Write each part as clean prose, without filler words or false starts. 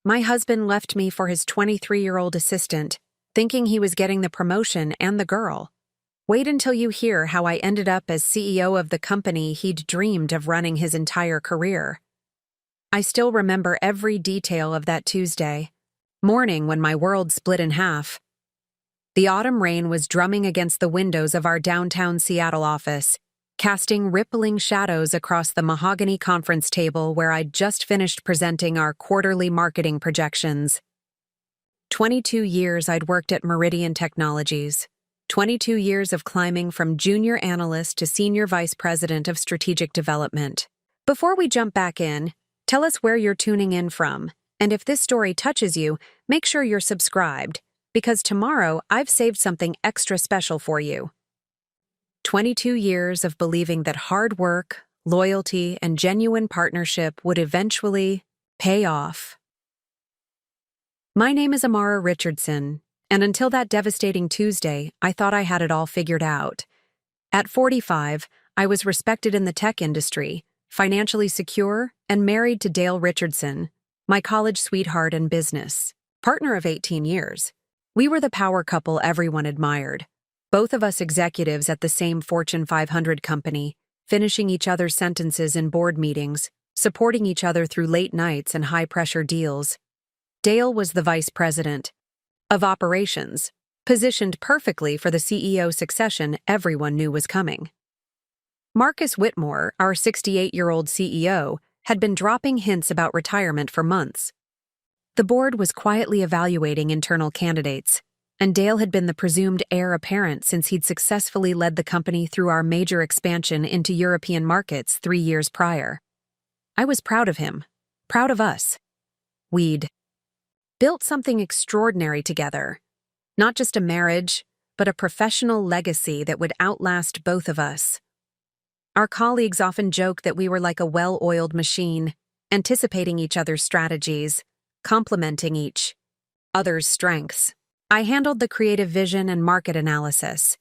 My husband left me for his 23-year-old assistant, thinking he was getting the promotion and the girl. Wait until you hear how I ended up as CEO of the company he'd dreamed of running his entire career. I still remember every detail of that Tuesday morning when my world split in half. The autumn rain was drumming against the windows of our downtown Seattle office, casting rippling shadows across the mahogany conference table where I'd just finished presenting our quarterly marketing projections. 22 years I'd worked at Meridian Technologies. 22 years of climbing from junior analyst to senior vice president of strategic development. Before we jump back in, tell us where you're tuning in from, and if this story touches you, make sure you're subscribed, because tomorrow I've saved something extra special for you. 22 years of believing that hard work, loyalty, and genuine partnership would eventually pay off. My name is Amara Richardson, and until that devastating Tuesday, I thought I had it all figured out. At 45, I was respected in the tech industry, financially secure, and married to Dale Richardson, my college sweetheart and business partner of 18 years. We were the power couple everyone admired. Both of us executives at the same Fortune 500 company, finishing each other's sentences in board meetings, supporting each other through late nights and high-pressure deals. Dale was the vice president of operations, positioned perfectly for the CEO succession everyone knew was coming. Marcus Whitmore, our 68-year-old CEO, had been dropping hints about retirement for months. The board was quietly evaluating internal candidates, and Dale had been the presumed heir apparent since he'd successfully led the company through our major expansion into European markets 3 years prior. I was proud of him, proud of us. We'd built something extraordinary together, not just a marriage, but a professional legacy that would outlast both of us. Our colleagues often joke that we were like a well-oiled machine, anticipating each other's strategies, complementing each other's strengths. I handled the creative vision and market analysis.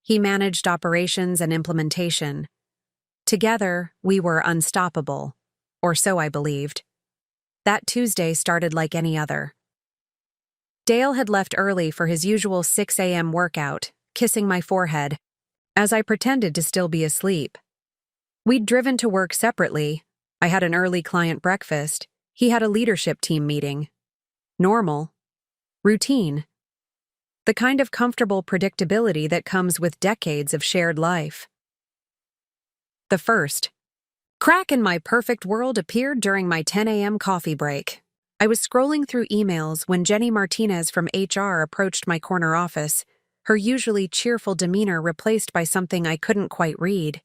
He managed operations and implementation. Together, we were unstoppable, or so I believed. That Tuesday started like any other. Dale had left early for his usual 6 a.m. workout, kissing my forehead, as I pretended to still be asleep. We'd driven to work separately. I had an early client breakfast. He had a leadership team meeting. Normal. Routine. The kind of comfortable predictability that comes with decades of shared life. The first crack in my perfect world appeared during my 10 a.m. coffee break. I was scrolling through emails when Jenny Martinez from HR approached my corner office, her usually cheerful demeanor replaced by something I couldn't quite read.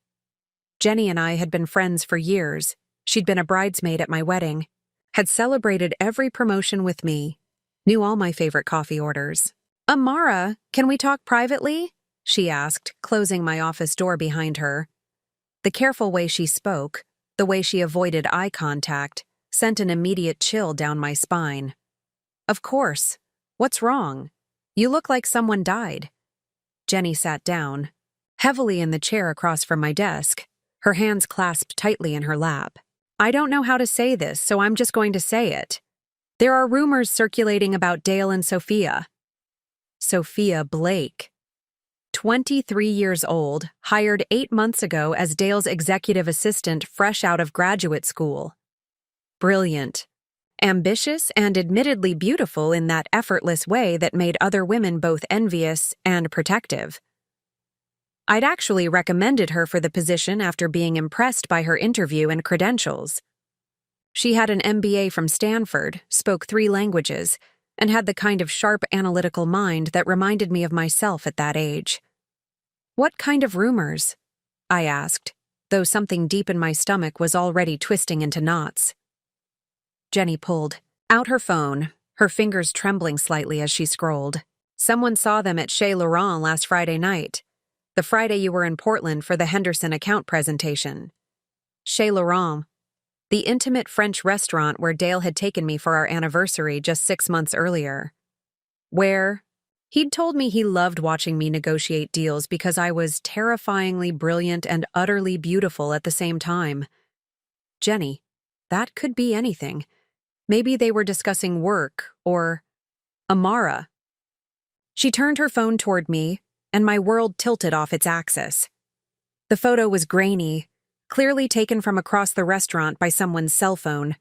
Jenny and I had been friends for years. She'd been a bridesmaid at my wedding, had celebrated every promotion with me, knew all my favorite coffee orders. "Amara, can we talk privately?" she asked, closing my office door behind her. The careful way she spoke, the way she avoided eye contact, sent an immediate chill down my spine. "Of course. What's wrong? You look like someone died." Jenny sat down, heavily in the chair across from my desk, her hands clasped tightly in her lap. "I don't know how to say this, so I'm just going to say it. There are rumors circulating about Dale and Sophia." Sophia Blake. 23 years old, hired 8 months ago as Dale's executive assistant fresh out of graduate school. Brilliant. Ambitious and admittedly beautiful in that effortless way that made other women both envious and protective. I'd actually recommended her for the position after being impressed by her interview and credentials. She had an MBA from Stanford, spoke 3 languages, and had the kind of sharp analytical mind that reminded me of myself at that age. "What kind of rumors?" I asked, though something deep in my stomach was already twisting into knots. Jenny pulled out her phone, her fingers trembling slightly as she scrolled. "Someone saw them at Chez Laurent last Friday night. The Friday you were in Portland for the Henderson account presentation. Chez Laurent, the intimate French restaurant where Dale had taken me for our anniversary just 6 months earlier. Where he'd told me he loved watching me negotiate deals because I was terrifyingly brilliant and utterly beautiful at the same time. Jenny, that could be anything. Maybe they were discussing work or Amara. She turned her phone toward me, and my world tilted off its axis. The photo was grainy, clearly taken from across the restaurant by someone's cell phone,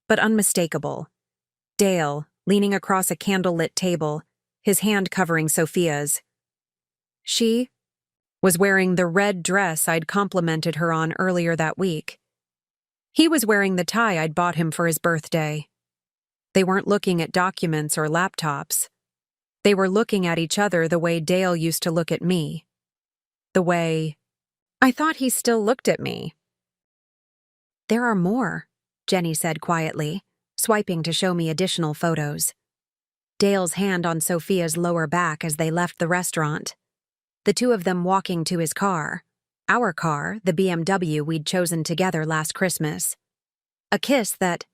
but unmistakable. Dale, leaning across a candlelit table, his hand covering Sophia's. She was wearing the red dress I'd complimented her on earlier that week. He was wearing the tie I'd bought him for his birthday. They weren't looking at documents or laptops. They were looking at each other the way Dale used to look at me. The way I thought he still looked at me. "There are more," Jenny said quietly, swiping to show me additional photos. Dale's hand on Sophia's lower back as they left the restaurant. The two of them walking to his car. Our car, the BMW we'd chosen together last Christmas. A kiss that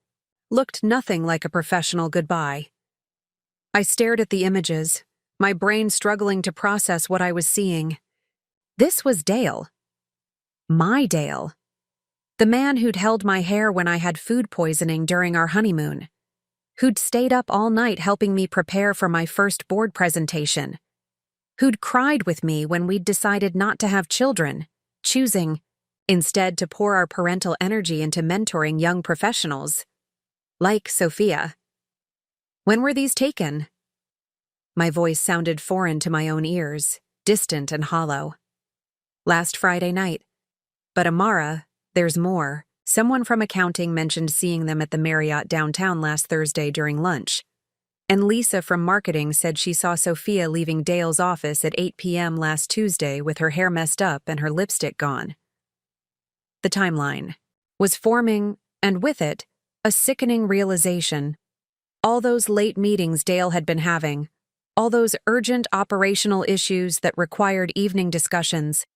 looked nothing like a professional goodbye. I stared at the images, my brain struggling to process what I was seeing. This was Dale. My Dale. The man who'd held my hair when I had food poisoning during our honeymoon. Who'd stayed up all night helping me prepare for my first board presentation. Who'd cried with me when we'd decided not to have children, choosing, instead, to pour our parental energy into mentoring young professionals. Like Sophia. When were these taken? My voice sounded foreign to my own ears, distant and hollow. Last Friday night. But Amara, there's more. Someone from accounting mentioned seeing them at the Marriott downtown last Thursday during lunch. And Lisa from marketing said she saw Sophia leaving Dale's office at 8 p.m. last Tuesday with her hair messed up and her lipstick gone. The timeline was forming, and with it, a sickening realization. All those late meetings Dale had been having, all those urgent operational issues that required evening discussions,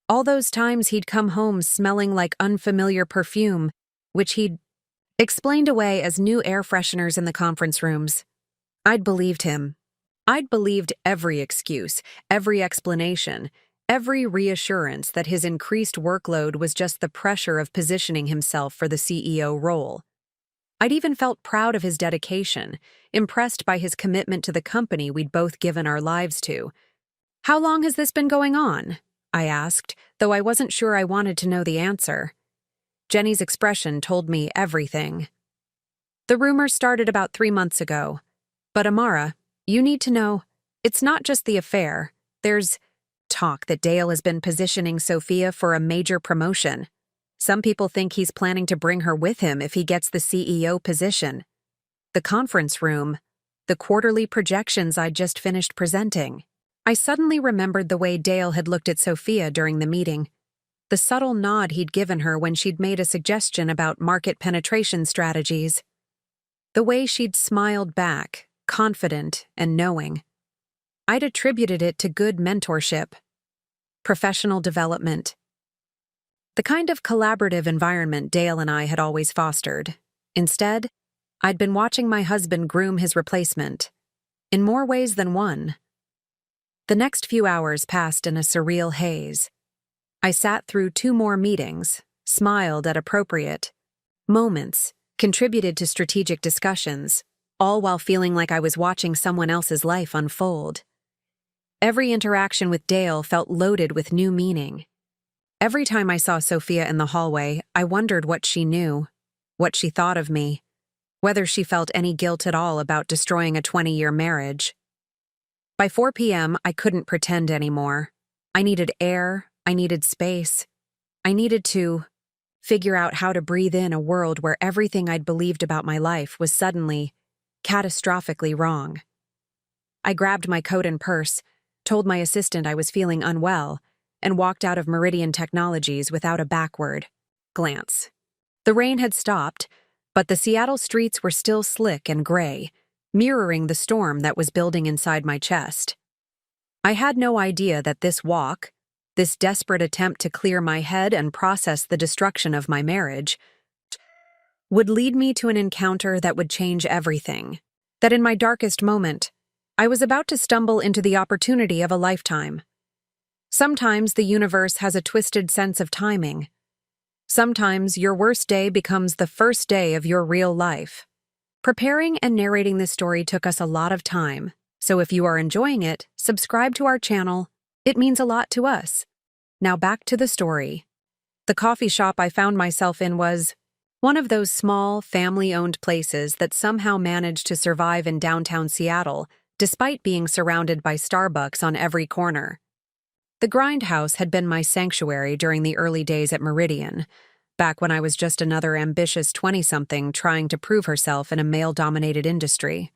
all those times he'd come home smelling like unfamiliar perfume, which he'd explained away as new air fresheners in the conference rooms. I'd believed him. I'd believed every excuse, every explanation, every reassurance that his increased workload was just the pressure of positioning himself for the CEO role. I'd even felt proud of his dedication, impressed by his commitment to the company we'd both given our lives to. "How long has this been going on?" I asked, though I wasn't sure I wanted to know the answer. Jenny's expression told me everything. "The rumor started about 3 months ago. But Amara, you need to know, it's not just the affair. There's talk that Dale has been positioning Sophia for a major promotion. Some people think he's planning to bring her with him if he gets the CEO position. The conference room, the quarterly projections I'd just finished presenting." I suddenly remembered the way Dale had looked at Sophia during the meeting, the subtle nod he'd given her when she'd made a suggestion about market penetration strategies, the way she'd smiled back, confident and knowing. I'd attributed it to good mentorship, professional development, the kind of collaborative environment Dale and I had always fostered. Instead, I'd been watching my husband groom his replacement, in more ways than one. The next few hours passed in a surreal haze. I sat through 2 more meetings, smiled at appropriate moments, contributed to strategic discussions, all while feeling like I was watching someone else's life unfold. Every interaction with Dale felt loaded with new meaning. Every time I saw Sophia in the hallway, I wondered what she knew, what she thought of me, whether she felt any guilt at all about destroying a 20-year marriage. By 4 p.m., I couldn't pretend anymore. I needed air, I needed space. I needed to figure out how to breathe in a world where everything I'd believed about my life was suddenly, catastrophically wrong. I grabbed my coat and purse, told my assistant I was feeling unwell, and walked out of Meridian Technologies without a backward glance. The rain had stopped, but the Seattle streets were still slick and gray, mirroring the storm that was building inside my chest. I had no idea that this walk, this desperate attempt to clear my head and process the destruction of my marriage, would lead me to an encounter that would change everything. That in my darkest moment, I was about to stumble into the opportunity of a lifetime. Sometimes the universe has a twisted sense of timing. Sometimes your worst day becomes the first day of your real life. Preparing and narrating this story took us a lot of time, so if you are enjoying it, subscribe to our channel. It means a lot to us. Now back to the story. The coffee shop I found myself in was one of those small, family-owned places that somehow managed to survive in downtown Seattle, despite being surrounded by Starbucks on every corner. The Grindhouse had been my sanctuary during the early days at Meridian, back when I was just another ambitious 20-something trying to prove herself in a male-dominated industry.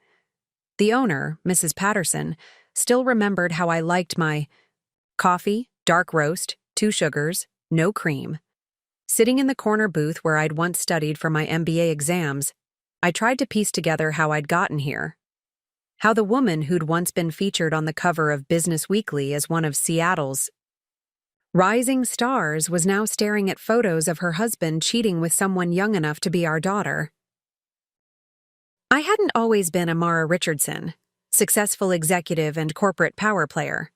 The owner, Mrs. Patterson, still remembered how I liked my coffee, dark roast, 2 sugars, no cream. Sitting in the corner booth where I'd once studied for my MBA exams, I tried to piece together how I'd gotten here. How the woman who'd once been featured on the cover of Business Weekly as one of Seattle's rising stars was now staring at photos of her husband cheating with someone young enough to be our daughter. I hadn't always been a Mara Richardson, successful executive and corporate power player.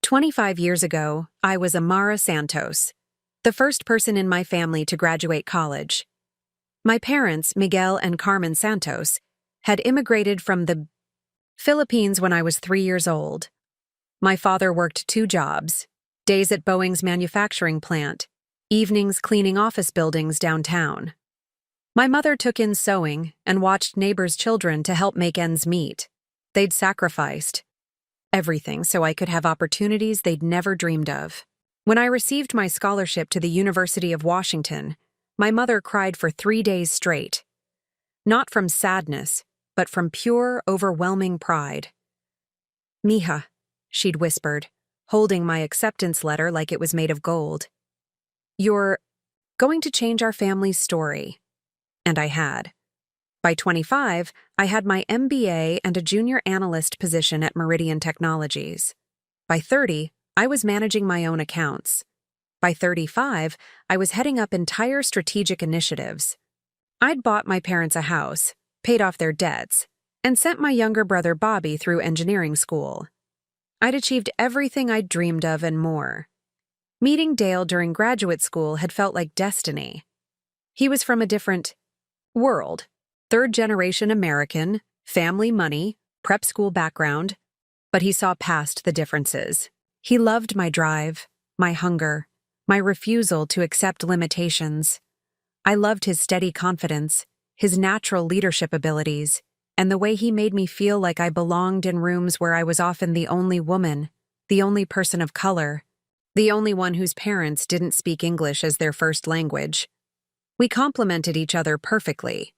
25 years ago, I was a Mara Santos, the first person in my family to graduate college. My parents, Miguel and Carmen Santos, had immigrated from the Philippines when I was 3 years old. My father worked 2 jobs, days at Boeing's manufacturing plant, evenings cleaning office buildings downtown. My mother took in sewing and watched neighbors' children to help make ends meet. They'd sacrificed everything so I could have opportunities they'd never dreamed of. When I received my scholarship to the University of Washington, my mother cried for 3 days straight. Not from sadness, but from pure, overwhelming pride. "Mija," she'd whispered, holding my acceptance letter like it was made of gold. "You're going to change our family's story." And I had. By 25, I had my MBA and a junior analyst position at Meridian Technologies. By 30, I was managing my own accounts. By 35, I was heading up entire strategic initiatives. I'd bought my parents a house, paid off their debts, and sent my younger brother Bobby through engineering school. I'd achieved everything I'd dreamed of and more. Meeting Dale during graduate school had felt like destiny. He was from a different world, 3rd-generation American, family money, prep school background, but he saw past the differences. He loved my drive, my hunger, my refusal to accept limitations. I loved his steady confidence, his natural leadership abilities, and the way he made me feel like I belonged in rooms where I was often the only woman, the only person of color, the only one whose parents didn't speak English as their first language. We complemented each other perfectly.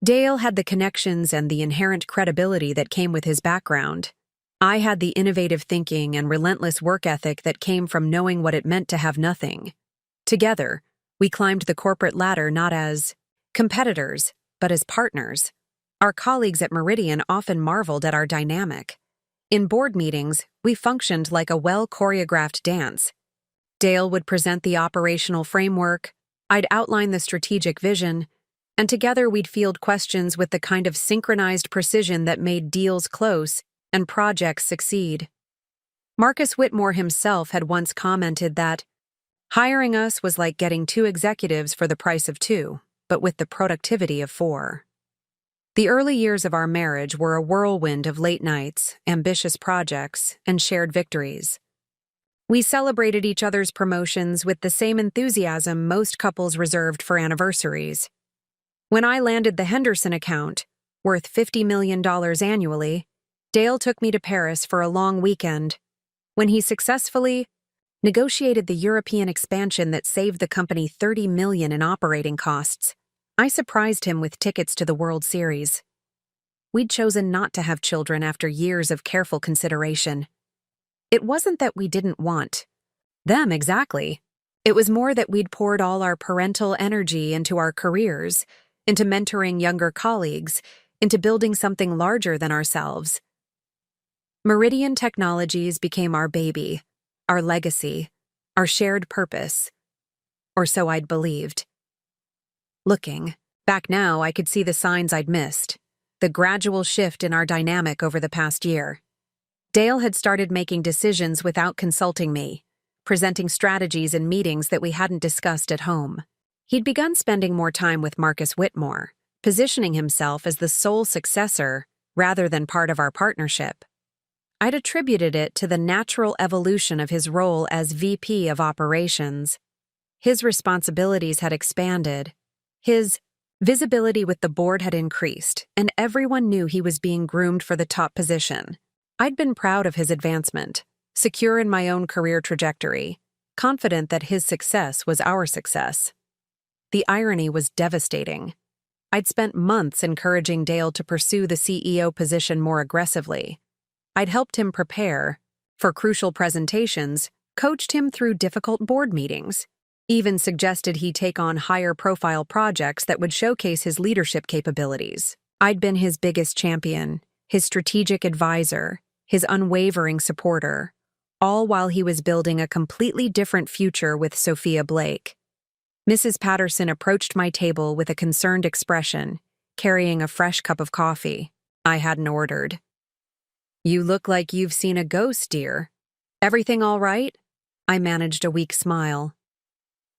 Dale had the connections and the inherent credibility that came with his background. I had the innovative thinking and relentless work ethic that came from knowing what it meant to have nothing. Together, we climbed the corporate ladder not as competitors, but as partners. Our colleagues at Meridian often marveled at our dynamic. In board meetings, we functioned like a well-choreographed dance. Dale would present the operational framework, I'd outline the strategic vision, and together we'd field questions with the kind of synchronized precision that made deals close and projects succeed. Marcus Whitmore himself had once commented that hiring us was like getting 2 executives for the price of 2, but with the productivity of 4. The early years of our marriage were a whirlwind of late nights, ambitious projects, and shared victories. We celebrated each other's promotions with the same enthusiasm most couples reserved for anniversaries. When I landed the Henderson account, worth $50 million annually, Dale took me to Paris for a long weekend. When he successfully negotiated the European expansion that saved the company $30 million in operating costs, I surprised him with tickets to the World Series. We'd chosen not to have children after years of careful consideration. It wasn't that we didn't want them exactly. It was more that we'd poured all our parental energy into our careers, into mentoring younger colleagues, into building something larger than ourselves. Meridian Technologies became our baby, our legacy, our shared purpose. Or so I'd believed. Looking back now, I could see the signs I'd missed, the gradual shift in our dynamic over the past year. Dale had started making decisions without consulting me, presenting strategies in meetings that we hadn't discussed at home. He'd begun spending more time with Marcus Whitmore, positioning himself as the sole successor rather than part of our partnership. I'd attributed it to the natural evolution of his role as VP of Operations. His responsibilities had expanded. His visibility with the board had increased, and everyone knew he was being groomed for the top position. I'd been proud of his advancement, secure in my own career trajectory, confident that his success was our success. The irony was devastating. I'd spent months encouraging Dale to pursue the CEO position more aggressively. I'd helped him prepare for crucial presentations, coached him through difficult board meetings, even suggested he take on higher-profile projects that would showcase his leadership capabilities. I'd been his biggest champion, his strategic advisor, his unwavering supporter, all while he was building a completely different future with Sophia Blake. Mrs. Patterson approached my table with a concerned expression, carrying a fresh cup of coffee I hadn't ordered. "You look like you've seen a ghost, dear. Everything all right?" I managed a weak smile.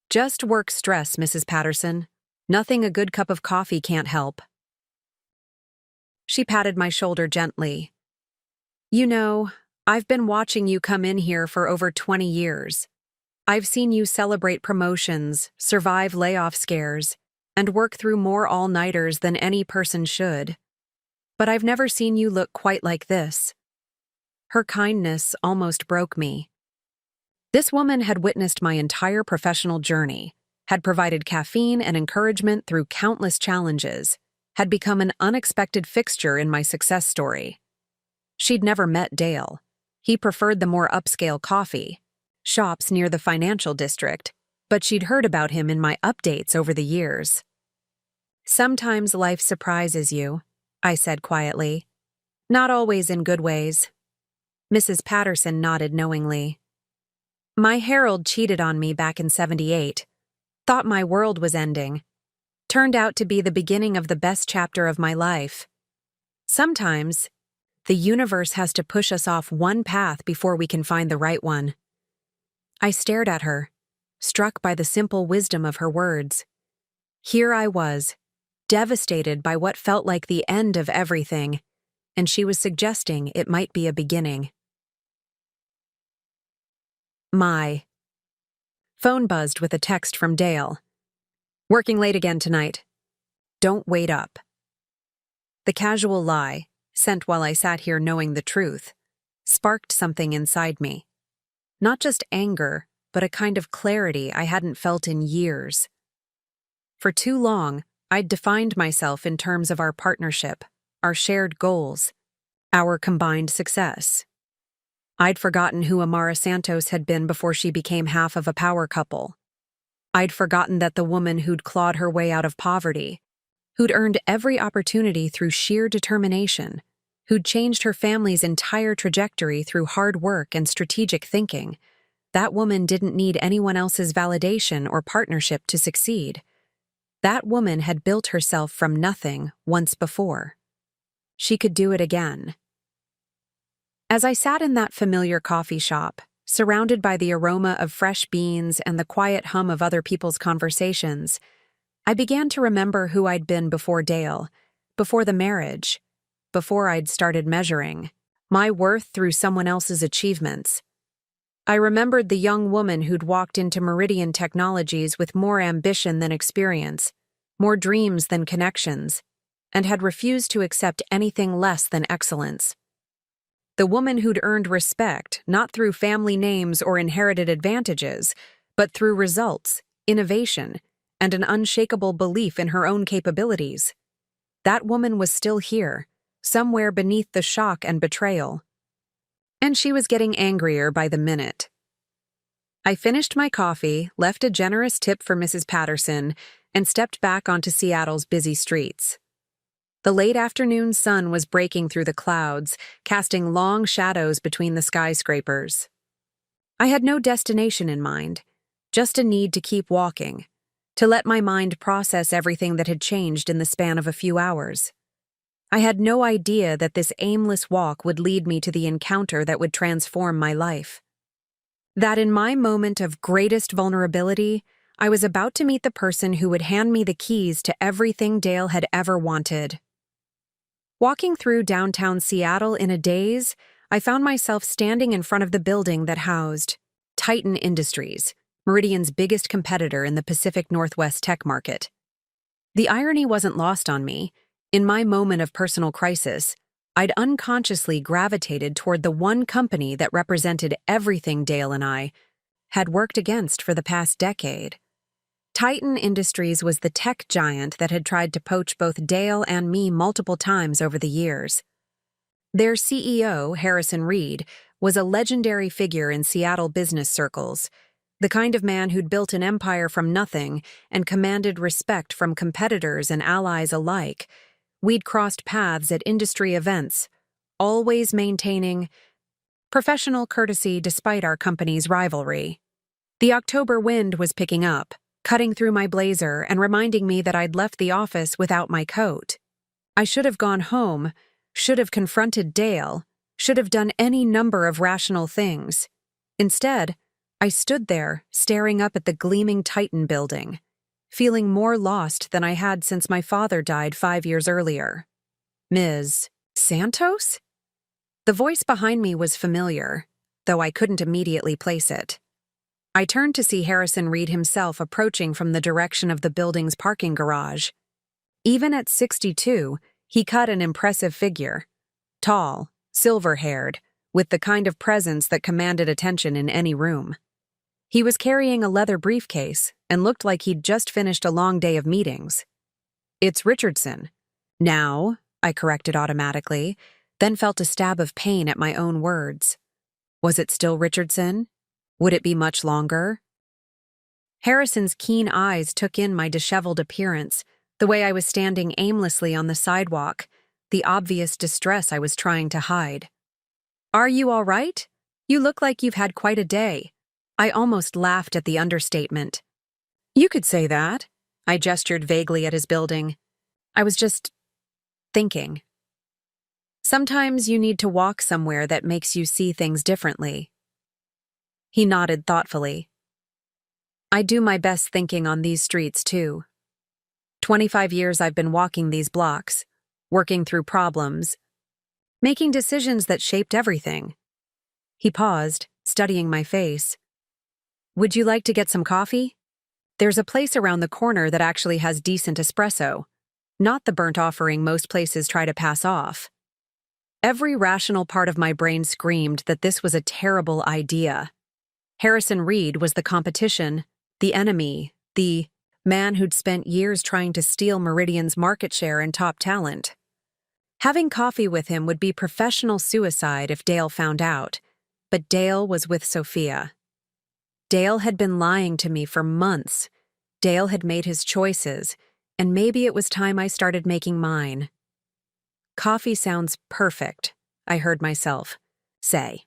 "Just work stress, Mrs. Patterson. Nothing a good cup of coffee can't help." She patted my shoulder gently. "You know, I've been watching you come in here for over 20 years. I've seen you celebrate promotions, survive layoff scares, and work through more all-nighters than any person should. But I've never seen you look quite like this." Her kindness almost broke me. This woman had witnessed my entire professional journey, had provided caffeine and encouragement through countless challenges, had become an unexpected fixture in my success story. She'd never met Dale. He preferred the more upscale coffee shops near the financial district, but she'd heard about him in my updates over the years. "Sometimes life surprises you," I said quietly. "Not always in good ways." Mrs. Patterson nodded knowingly. "My Harold cheated on me back in '78. Thought my world was ending. Turned out to be the beginning of the best chapter of my life. Sometimes, the universe has to push us off one path before we can find the right one." I stared at her, struck by the simple wisdom of her words. Here I was, devastated by what felt like the end of everything, and she was suggesting it might be a beginning. My phone buzzed with a text from Dale. "Working late again tonight. Don't wait up." The casual lie, sent while I sat here knowing the truth, sparked something inside me. Not just anger, but a kind of clarity I hadn't felt in years. For too long, I'd defined myself in terms of our partnership, our shared goals, our combined success. I'd forgotten who Amara Santos had been before she became half of a power couple. I'd forgotten that the woman who'd clawed her way out of poverty, who'd earned every opportunity through sheer determination, who'd changed her family's entire trajectory through hard work and strategic thinking, that woman didn't need anyone else's validation or partnership to succeed. That woman had built herself from nothing once before. She could do it again. As I sat in that familiar coffee shop, surrounded by the aroma of fresh beans and the quiet hum of other people's conversations, I began to remember who I'd been before Dale, before the marriage, before I'd started measuring my worth through someone else's achievements. I remembered the young woman who'd walked into Meridian Technologies with more ambition than experience, more dreams than connections, and had refused to accept anything less than excellence. The woman who'd earned respect not through family names or inherited advantages, but through results, innovation, and an unshakable belief in her own capabilities. That woman was still here, somewhere beneath the shock and betrayal. And she was getting angrier by the minute. I finished my coffee, left a generous tip for Mrs. Patterson, and stepped back onto Seattle's busy streets. The late afternoon sun was breaking through the clouds, casting long shadows between the skyscrapers. I had no destination in mind, just a need to keep walking, to let my mind process everything that had changed in the span of a few hours. I had no idea that this aimless walk would lead me to the encounter that would transform my life. That in my moment of greatest vulnerability, I was about to meet the person who would hand me the keys to everything Dale had ever wanted. Walking through downtown Seattle in a daze, I found myself standing in front of the building that housed Titan Industries, Meridian's biggest competitor in the Pacific Northwest tech market. The irony wasn't lost on me. In my moment of personal crisis, I'd unconsciously gravitated toward the one company that represented everything Dale and I had worked against for the past decade. Titan Industries was the tech giant that had tried to poach both Dale and me multiple times over the years. Their CEO, Harrison Reed, was a legendary figure in Seattle business circles, the kind of man who'd built an empire from nothing and commanded respect from competitors and allies alike. We'd crossed paths at industry events, always maintaining professional courtesy despite our company's rivalry. The October wind was picking up, cutting through my blazer and reminding me that I'd left the office without my coat. I should have gone home, should have confronted Dale, should have done any number of rational things. Instead, I stood there, staring up at the gleaming Titan building, feeling more lost than I had since my father died 5 years earlier. Ms. Santos? The voice behind me was familiar, though I couldn't immediately place it. I turned to see Harrison Reed himself approaching from the direction of the building's parking garage. Even at 62, he cut an impressive figure. Tall, silver-haired, with the kind of presence that commanded attention in any room. He was carrying a leather briefcase and looked like he'd just finished a long day of meetings. "It's Richardson." "Now," I corrected automatically, then felt a stab of pain at my own words. Was it still Richardson? Would it be much longer? Harrison's keen eyes took in my disheveled appearance, the way I was standing aimlessly on the sidewalk, the obvious distress I was trying to hide. "Are you all right? You look like you've had quite a day." I almost laughed at the understatement. "You could say that." I gestured vaguely at his building. "I was just thinking. Sometimes you need to walk somewhere that makes you see things differently." He nodded thoughtfully. "I do my best thinking on these streets, too. 25 years I've been walking these blocks, working through problems, making decisions that shaped everything." He paused, studying my face. "Would you like to get some coffee? There's a place around the corner that actually has decent espresso, not the burnt offering most places try to pass off." Every rational part of my brain screamed that this was a terrible idea. Harrison Reed was the competition, the enemy, the man who'd spent years trying to steal Meridian's market share and top talent. Having coffee with him would be professional suicide if Dale found out, but Dale was with Sophia. Dale had been lying to me for months. Dale had made his choices, and maybe it was time I started making mine. "Coffee sounds perfect," I heard myself say.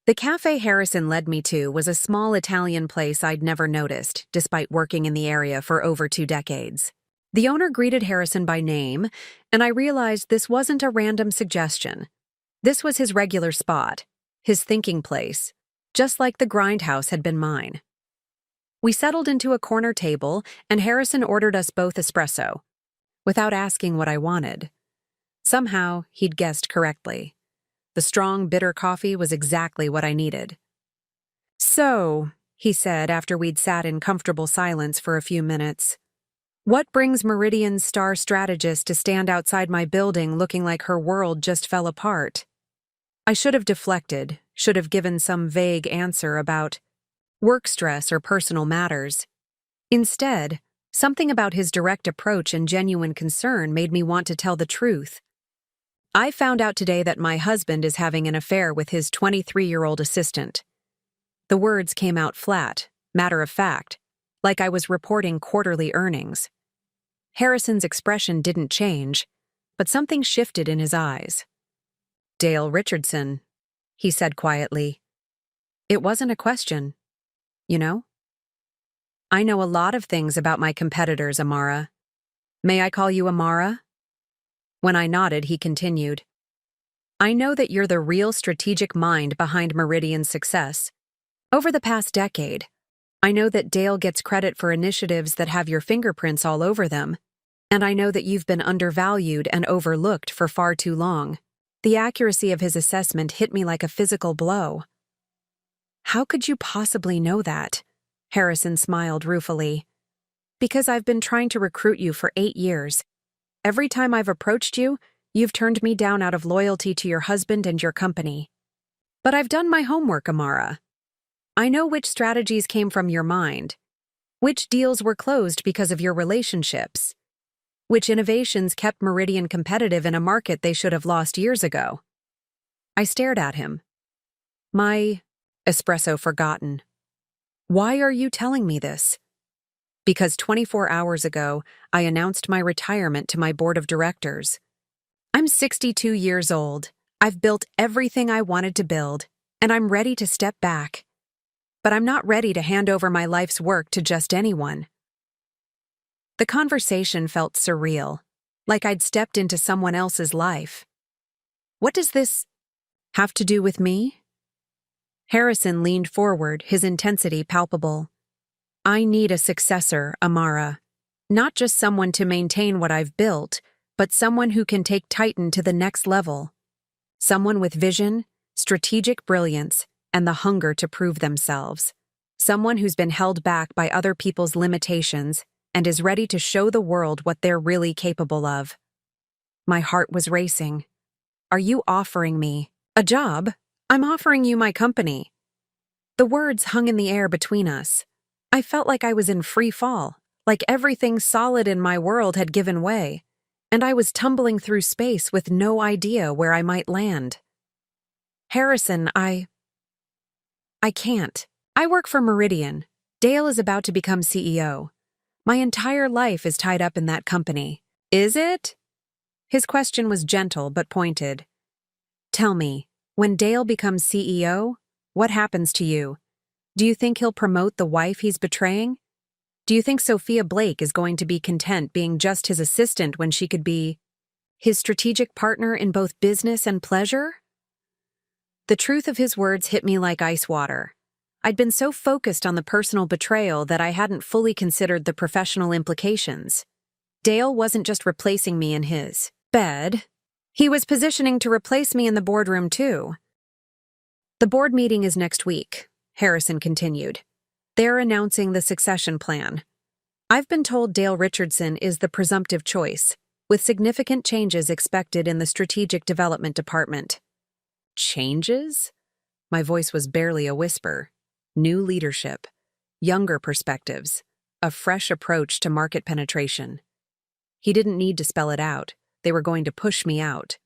The cafe Harrison led me to was a small Italian place I'd never noticed, despite working in the area for over 2 decades. The owner greeted Harrison by name, and I realized this wasn't a random suggestion. This was his regular spot, his thinking place, just like the grindhouse had been mine. We settled into a corner table, and Harrison ordered us both espresso, without asking what I wanted. Somehow, he'd guessed correctly. The strong, bitter coffee was exactly what I needed. "So," he said after we'd sat in comfortable silence for a few minutes, "what brings Meridian's star strategist to stand outside my building looking like her world just fell apart?" I should have deflected, should have given some vague answer about work stress or personal matters. Instead, something about his direct approach and genuine concern made me want to tell the truth. "I found out today that my husband is having an affair with his 23-year-old assistant." The words came out flat, matter of fact, like I was reporting quarterly earnings. Harrison's expression didn't change, but something shifted in his eyes. "Dale Richardson," he said quietly. It wasn't a question, you know? "I know a lot of things about my competitors, Amara. May I call you Amara?" When I nodded, he continued, "I know that you're the real strategic mind behind Meridian's success. Over the past decade, I know that Dale gets credit for initiatives that have your fingerprints all over them, and I know that you've been undervalued and overlooked for far too long. The accuracy of his assessment hit me like a physical blow. How could you possibly know that? Harrison smiled ruefully. Because I've been trying to recruit you for 8 years. Every time I've approached you, you've turned me down out of loyalty to your husband and your company. But I've done my homework, Amara. I know which strategies came from your mind, which deals were closed because of your relationships, which innovations kept Meridian competitive in a market they should have lost years ago. I stared at him. My espresso forgotten. Why are you telling me this? Because 24 hours ago, I announced my retirement to my board of directors. I'm 62 years old. I've built everything I wanted to build, and I'm ready to step back. But I'm not ready to hand over my life's work to just anyone. The conversation felt surreal, like I'd stepped into someone else's life. What does this have to do with me? Harrison leaned forward, his intensity palpable. I need a successor, Amara. Not just someone to maintain what I've built, but someone who can take Titan to the next level. Someone with vision, strategic brilliance, and the hunger to prove themselves. Someone who's been held back by other people's limitations and is ready to show the world what they're really capable of. My heart was racing. Are you offering me a job? I'm offering you my company. The words hung in the air between us. I felt like I was in free fall, like everything solid in my world had given way, and I was tumbling through space with no idea where I might land. Harrison, I can't. I work for Meridian. Dale is about to become CEO. My entire life is tied up in that company. Is it? His question was gentle but pointed. Tell me, when Dale becomes CEO, what happens to you? Do you think he'll promote the wife he's betraying? Do you think Sophia Blake is going to be content being just his assistant when she could be his strategic partner in both business and pleasure? The truth of his words hit me like ice water. I'd been so focused on the personal betrayal that I hadn't fully considered the professional implications. Dale wasn't just replacing me in his bed. He was positioning to replace me in the boardroom too. The board meeting is next week, Harrison continued. They're announcing the succession plan. I've been told Dale Richardson is the presumptive choice, with significant changes expected in the strategic development department. Changes? My voice was barely a whisper. New leadership, younger perspectives, a fresh approach to market penetration. He didn't need to spell it out. They were going to push me out.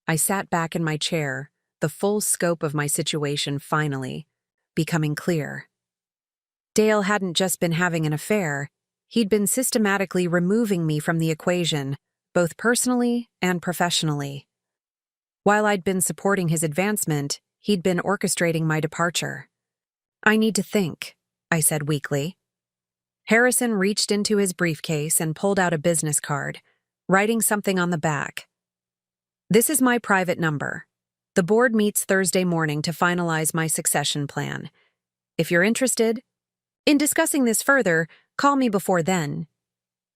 I sat back in my chair, the full scope of my situation finally becoming clear. Dale hadn't just been having an affair. He'd been systematically removing me from the equation, both personally and professionally. While I'd been supporting his advancement, he'd been orchestrating my departure. I need to think, I said weakly. Harrison reached into his briefcase and pulled out a business card, writing something on the back. This is my private number. The board meets Thursday morning to finalize my succession plan. If you're interested in discussing this further, call me before then.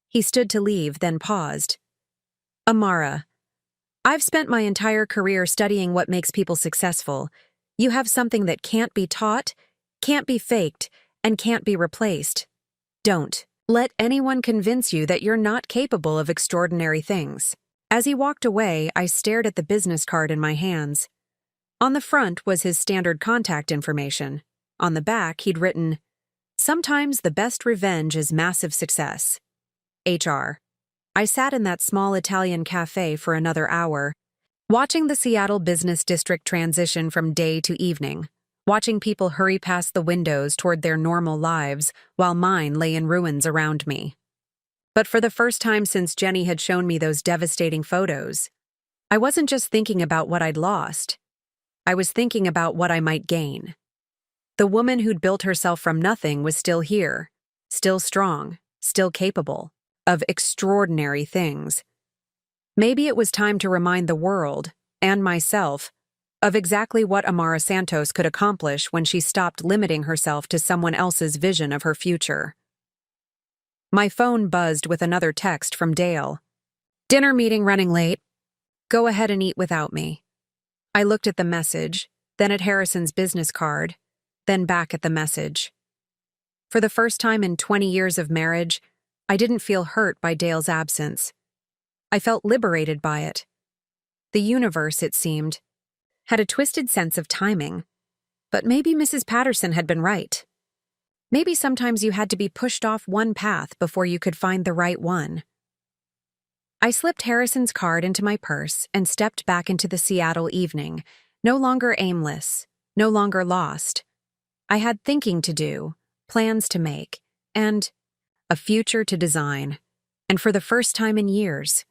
He stood to leave, then paused. Amara, I've spent my entire career studying what makes people successful. You have something that can't be taught, can't be faked, and can't be replaced. Don't let anyone convince you that you're not capable of extraordinary things. As he walked away, I stared at the business card in my hands. On the front was his standard contact information. On the back, he'd written, Sometimes the best revenge is massive success. HR. I sat in that small Italian cafe for another hour, watching the Seattle business district transition from day to evening, watching people hurry past the windows toward their normal lives while mine lay in ruins around me. But for the first time since Jenny had shown me those devastating photos, I wasn't just thinking about what I'd lost. I was thinking about what I might gain. The woman who'd built herself from nothing was still here, still strong, still capable of extraordinary things. Maybe it was time to remind the world, and myself, of exactly what Amara Santos could accomplish when she stopped limiting herself to someone else's vision of her future. My phone buzzed with another text from Dale. "Dinner meeting running late. Go ahead and eat without me." I looked at the message, then at Harrison's business card, then back at the message. For the first time in 20 years of marriage, I didn't feel hurt by Dale's absence. I felt liberated by it. The universe, it seemed, had a twisted sense of timing. But maybe Mrs. Patterson had been right. Maybe sometimes you had to be pushed off one path before you could find the right one. I slipped Harrison's card into my purse and stepped back into the Seattle evening, no longer aimless, no longer lost. I had thinking to do, plans to make, and a future to design. And for the first time in years,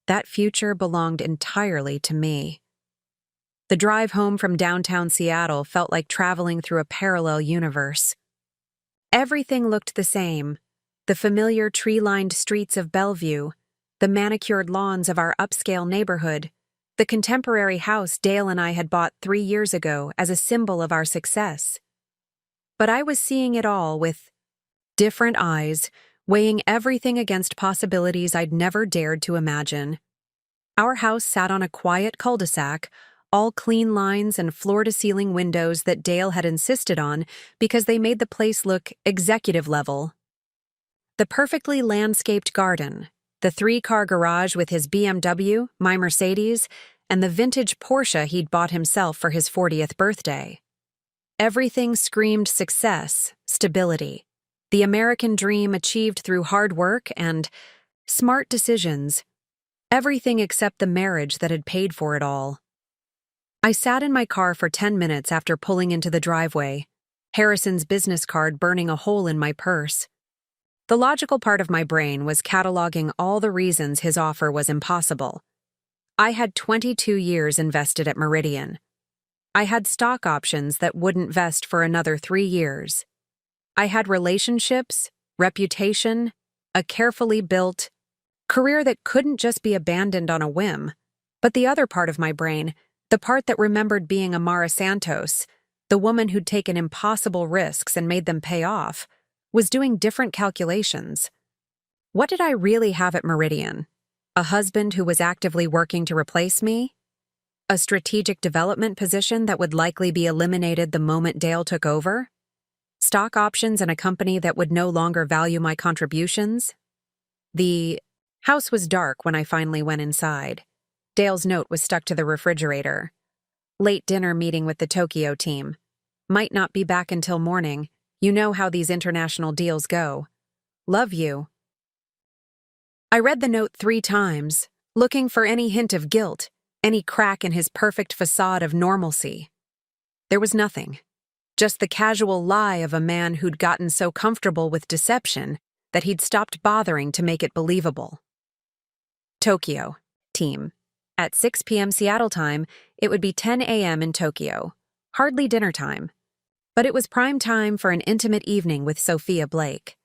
that future belonged entirely to me. The drive home from downtown Seattle felt like traveling through a parallel universe. Everything looked the same: the familiar tree-lined streets of Bellevue, the manicured lawns of our upscale neighborhood, the contemporary house Dale and I had bought 3 years ago as a symbol of our success. But I was seeing it all with different eyes, weighing everything against possibilities I'd never dared to imagine. Our house sat on a quiet cul-de-sac, all clean lines and floor-to-ceiling windows that Dale had insisted on because they made the place look executive level. The perfectly landscaped garden, the 3-car garage with his BMW, my Mercedes, and the vintage Porsche he'd bought himself for his 40th birthday. Everything screamed success, stability, the American dream achieved through hard work and smart decisions. Everything except the marriage that had paid for it all. I sat in my car for 10 minutes after pulling into the driveway, Harrison's business card burning a hole in my purse. The logical part of my brain was cataloging all the reasons his offer was impossible. I had 22 years invested at Meridian. I had stock options that wouldn't vest for another 3 years. I had relationships, reputation, a carefully built career that couldn't just be abandoned on a whim. But the other part of my brain, the part that remembered being Amara Santos, the woman who'd taken impossible risks and made them pay off, was doing different calculations. What did I really have at Meridian? A husband who was actively working to replace me? A strategic development position that would likely be eliminated the moment Dale took over? Stock options in a company that would no longer value my contributions? The house was dark when I finally went inside. Dale's note was stuck to the refrigerator. Late dinner meeting with the Tokyo team. Might not be back until morning. You know how these international deals go. Love you. I read the note 3 times, looking for any hint of guilt, any crack in his perfect facade of normalcy. There was nothing. Just the casual lie of a man who'd gotten so comfortable with deception that he'd stopped bothering to make it believable. Tokyo. Team. At 6 p.m. Seattle time, it would be 10 a.m. in Tokyo. Hardly dinner time. But it was prime time for an intimate evening with Sophia Blake.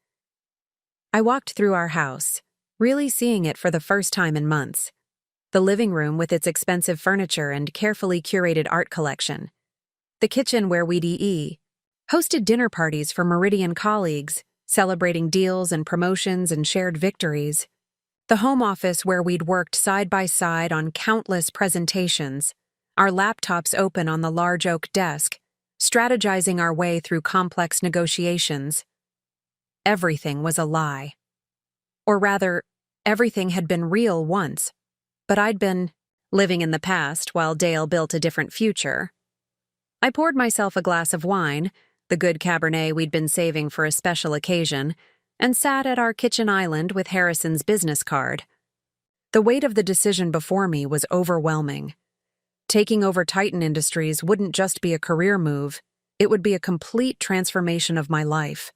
I walked through our house, really seeing it for the first time in months. The living room with its expensive furniture and carefully curated art collection. The kitchen where we'd hosted dinner parties for Meridian colleagues, celebrating deals and promotions and shared victories. The home office where we'd worked side by side on countless presentations, our laptops open on the large oak desk, strategizing our way through complex negotiations. Everything was a lie. Or rather, everything had been real once, but I'd been living in the past while Dale built a different future. I poured myself a glass of wine, the good Cabernet we'd been saving for a special occasion, and sat at our kitchen island with Harrison's business card. The weight of the decision before me was overwhelming. Taking over Titan Industries wouldn't just be a career move, it would be a complete transformation of my life.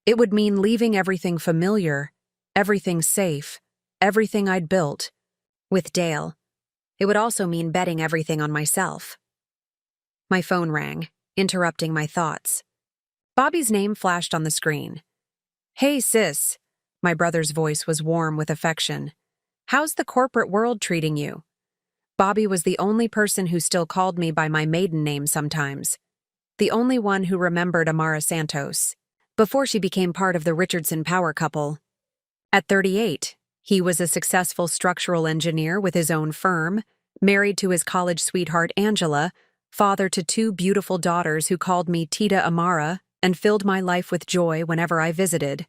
It would mean leaving everything familiar, everything safe, everything I'd built, with Dale. It would also mean betting everything on myself. My phone rang, interrupting my thoughts. Bobby's name flashed on the screen. "Hey, sis." My brother's voice was warm with affection. "How's the corporate world treating you?" Bobby was the only person who still called me by my maiden name sometimes. The only one who remembered Amara Santos, before she became part of the Richardson power couple. At 38, he was a successful structural engineer with his own firm, married to his college sweetheart Angela, father to 2 beautiful daughters who called me Tita Amara and filled my life with joy whenever I visited.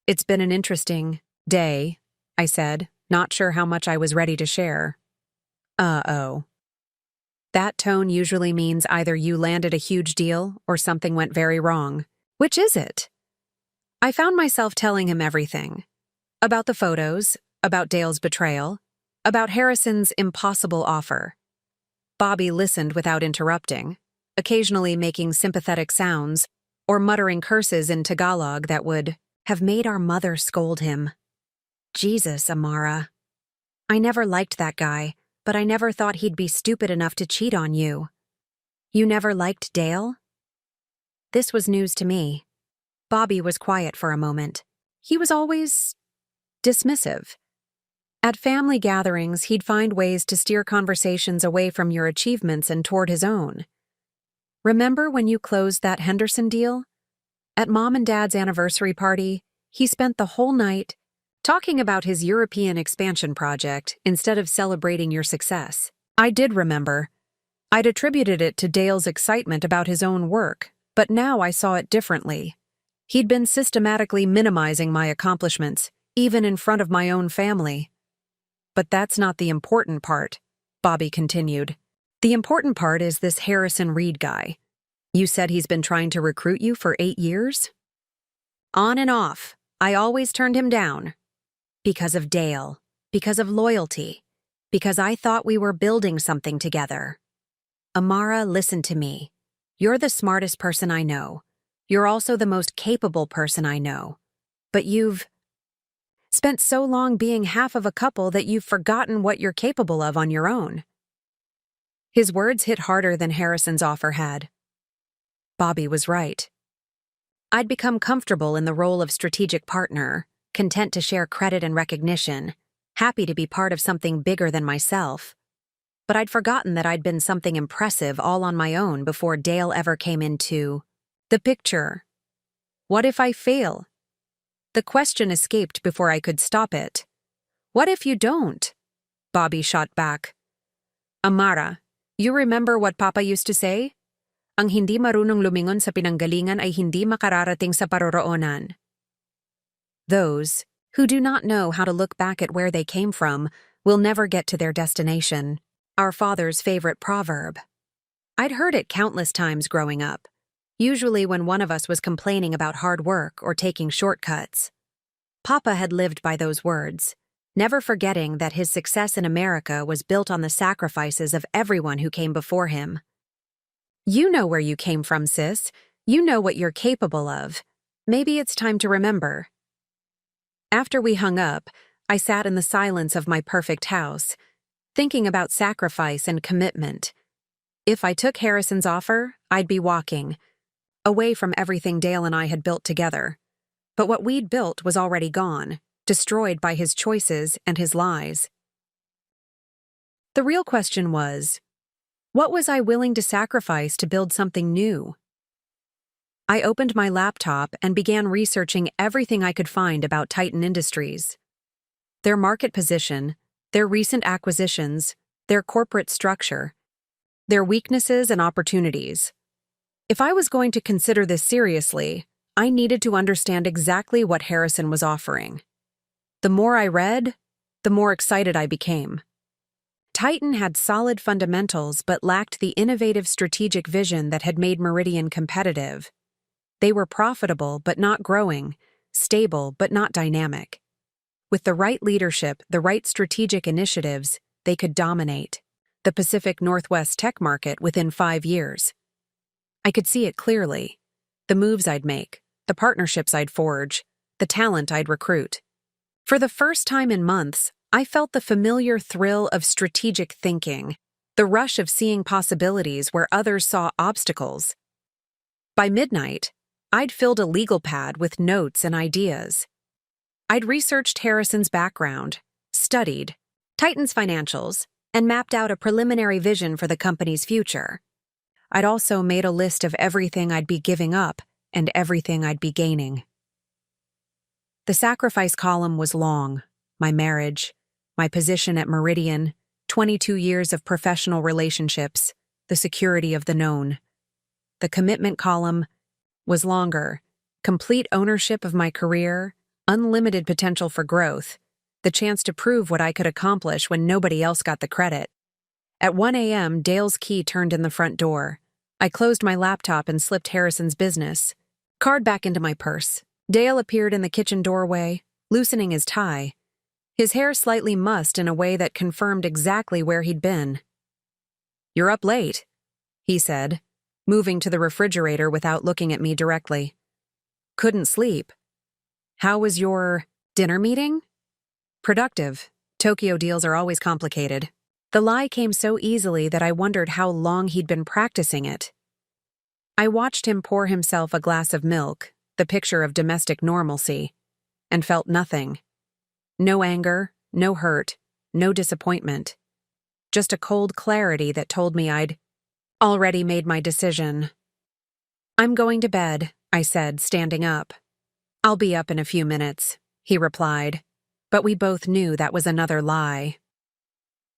"It's been an interesting day," I said, not sure how much I was ready to share. Uh-oh. That tone usually means either you landed a huge deal or something went very wrong. Which is it? I found myself telling him everything. About the photos, about Dale's betrayal, about Harrison's impossible offer. Bobby listened without interrupting, occasionally making sympathetic sounds or muttering curses in Tagalog that would have made our mother scold him. Jesus, Amara. I never liked that guy, but I never thought he'd be stupid enough to cheat on you. You never liked Dale? This was news to me. Bobby was quiet for a moment. He was always dismissive. At family gatherings, he'd find ways to steer conversations away from your achievements and toward his own. Remember when you closed that Henderson deal? At Mom and Dad's anniversary party, he spent the whole night talking about his European expansion project instead of celebrating your success. I did remember. I'd attributed it to Dale's excitement about his own work, but now I saw it differently. He'd been systematically minimizing my accomplishments, even in front of my own family. But that's not the important part, Bobby continued. The important part is this Harrison Reed guy. You said he's been trying to recruit you for 8 years? On and off. I always turned him down. Because of Dale. Because of loyalty. Because I thought we were building something together. Amara, listen to me. You're the smartest person I know. You're also the most capable person I know. But you've spent so long being half of a couple that you've forgotten what you're capable of on your own. His words hit harder than Harrison's offer had. Bobby was right. I'd become comfortable in the role of strategic partner, content to share credit and recognition, happy to be part of something bigger than myself. But I'd forgotten that I'd been something impressive all on my own before Dale ever came into the picture. What if I fail? The question escaped before I could stop it. What if you don't? Bobby shot back. Amara, you remember what Papa used to say? Ang hindi marunong lumingon sa pinanggalingan ay hindi makararating sa paroroonan. Those who do not know how to look back at where they came from will never get to their destination. Our father's favorite proverb. I'd heard it countless times growing up, usually when one of us was complaining about hard work or taking shortcuts. Papa had lived by those words, never forgetting that his success in America was built on the sacrifices of everyone who came before him. You know where you came from, sis. You know what you're capable of. Maybe it's time to remember. After we hung up, I sat in the silence of my perfect house, thinking about sacrifice and commitment. If I took Harrison's offer, I'd be walking, away from everything Dale and I had built together. But what we'd built was already gone, destroyed by his choices and his lies. The real question was, what was I willing to sacrifice to build something new? I opened my laptop and began researching everything I could find about Titan Industries. Their market position, their recent acquisitions, their corporate structure, their weaknesses and opportunities. If I was going to consider this seriously, I needed to understand exactly what Harrison was offering. The more I read, the more excited I became. Titan had solid fundamentals but lacked the innovative strategic vision that had made Meridian competitive. They were profitable but not growing, stable but not dynamic. With the right leadership, the right strategic initiatives, they could dominate the Pacific Northwest tech market within 5 years. I could see it clearly. The moves I'd make, the partnerships I'd forge, the talent I'd recruit. For the first time in months, I felt the familiar thrill of strategic thinking, the rush of seeing possibilities where others saw obstacles. By midnight, I'd filled a legal pad with notes and ideas. I'd researched Harrison's background, studied Titan's financials, and mapped out a preliminary vision for the company's future. I'd also made a list of everything I'd be giving up and everything I'd be gaining. The sacrifice column was long: my marriage, my position at Meridian, 22 years of professional relationships, the security of the known. The commitment column was longer: complete ownership of my career, unlimited potential for growth, the chance to prove what I could accomplish when nobody else got the credit. At 1 a.m., Dale's key turned in the front door. I closed my laptop and slipped Harrison's business card back into my purse. Dale appeared in the kitchen doorway, loosening his tie, his hair slightly mussed in a way that confirmed exactly where he'd been. "You're up late," he said, moving to the refrigerator without looking at me directly. "Couldn't sleep. How was your dinner meeting?" "Productive. Tokyo deals are always complicated." The lie came so easily that I wondered how long he'd been practicing it. I watched him pour himself a glass of milk, the picture of domestic normalcy, and felt nothing. No anger, no hurt, no disappointment. Just a cold clarity that told me I'd already made my decision. "I'm going to bed," I said, standing up. "I'll be up in a few minutes," he replied, but we both knew that was another lie.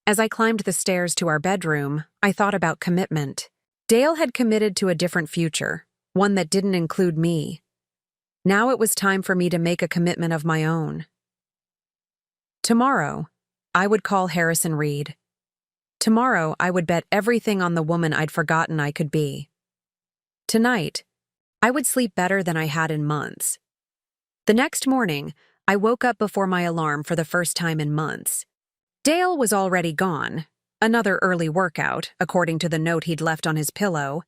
As I climbed the stairs to our bedroom, I thought about commitment. Dale had committed to a different future, one that didn't include me. Now it was time for me to make a commitment of my own. Tomorrow, I would call Harrison Reed. Tomorrow, I would bet everything on the woman I'd forgotten I could be. Tonight, I would sleep better than I had in months. The next morning, I woke up before my alarm for the first time in months. Dale was already gone, another early workout, according to the note he'd left on his pillow,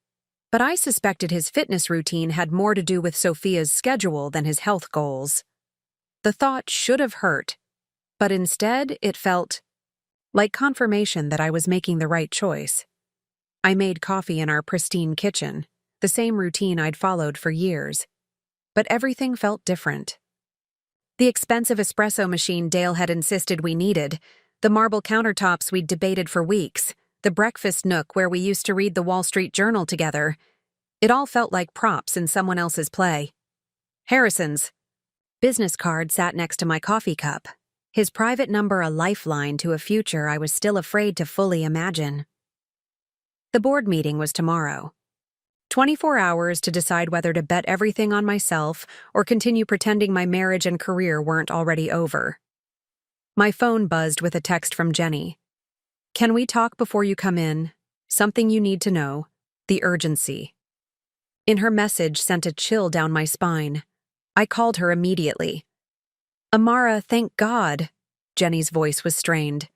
but I suspected his fitness routine had more to do with Sophia's schedule than his health goals. The thought should have hurt, but instead it felt like confirmation that I was making the right choice. I made coffee in our pristine kitchen, the same routine I'd followed for years, but everything felt different. The expensive espresso machine Dale had insisted we needed, the marble countertops we'd debated for weeks, the breakfast nook where we used to read the Wall Street Journal together, it all felt like props in someone else's play. Harrison's business card sat next to my coffee cup, his private number a lifeline to a future I was still afraid to fully imagine. The board meeting was tomorrow. 24 hours to decide whether to bet everything on myself or continue pretending my marriage and career weren't already over. My phone buzzed with a text from Jenny. "Can we talk before you come in? Something you need to know. The urgency." In her message sent a chill down my spine. I called her immediately. "Amara, thank God." Jenny's voice was strained.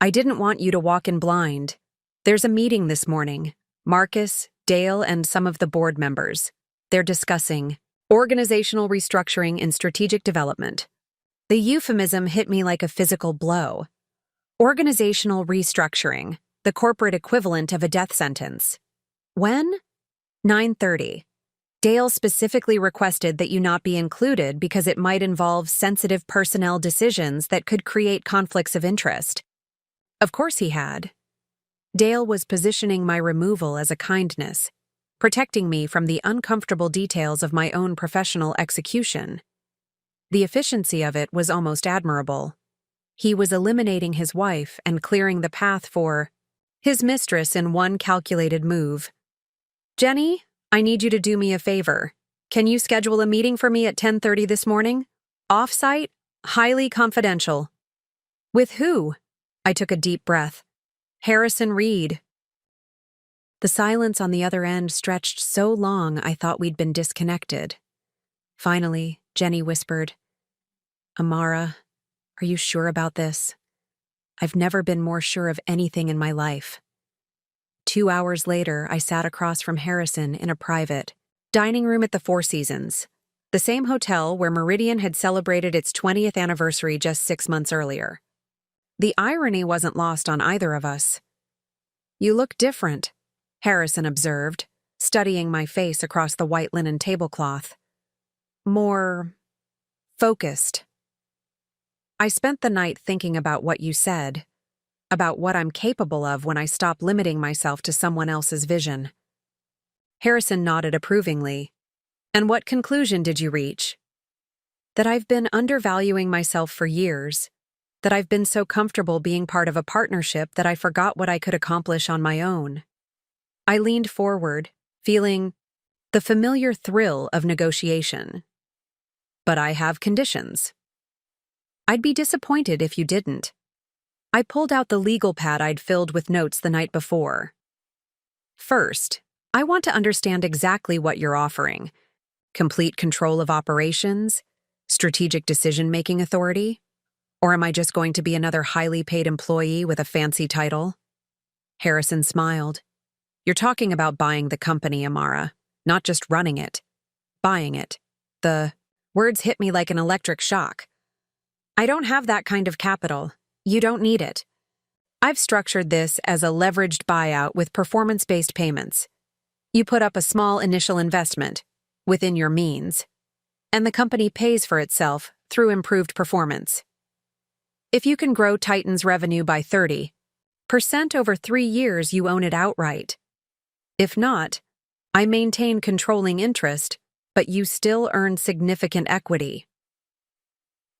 "I didn't want you to walk in blind. There's a meeting this morning. Marcus, Dale, and some of the board members. They're discussing organizational restructuring and strategic development." The euphemism hit me like a physical blow. Organizational restructuring, the corporate equivalent of a death sentence. When? 9:30. Dale specifically requested that you not be included because it might involve sensitive personnel decisions that could create conflicts of interest. Of course he had. Dale was positioning my removal as a kindness, protecting me from the uncomfortable details of my own professional execution. The efficiency of it was almost admirable. He was eliminating his wife and clearing the path for his mistress in one calculated move. "Jenny, I need you to do me a favor. Can you schedule a meeting for me at 10:30 this morning? Off-site, highly confidential." "With who?" I took a deep breath. "Harrison Reed." The silence on the other end stretched so long I thought we'd been disconnected. Finally, Jenny whispered, "Amara, are you sure about this? I've never been more sure of anything in my life." 2 hours later, I sat across from Harrison in a private dining room at the Four Seasons, the same hotel where Meridian had celebrated its 20th anniversary just 6 months earlier. The irony wasn't lost on either of us. "You look different," Harrison observed, studying my face across the white linen tablecloth. "More focused." "I spent the night thinking about what you said. about what I'm capable of when I stop limiting myself to someone else's vision. Harrison nodded approvingly. And what conclusion did you reach? That I've been undervaluing myself for years, that I've been so comfortable being part of a partnership that I forgot what I could accomplish on my own. I leaned forward, feeling the familiar thrill of negotiation. But I have conditions. I'd be disappointed if you didn't. I pulled out the legal pad I'd filled with notes the night before. First, I want to understand exactly what you're offering. Complete control of operations? Strategic decision-making authority? Or am I just going to be another highly paid employee with a fancy title? Harrison smiled. You're talking about buying the company, Amara, not just running it. Buying it. The words hit me like an electric shock. I don't have that kind of capital. You don't need it. I've structured this as a leveraged buyout with performance-based payments. You put up a small initial investment, within your means, and the company pays for itself through improved performance. If you can grow Titan's revenue by 30% over 3 years, you own it outright. If not, I maintain controlling interest, but you still earn significant equity.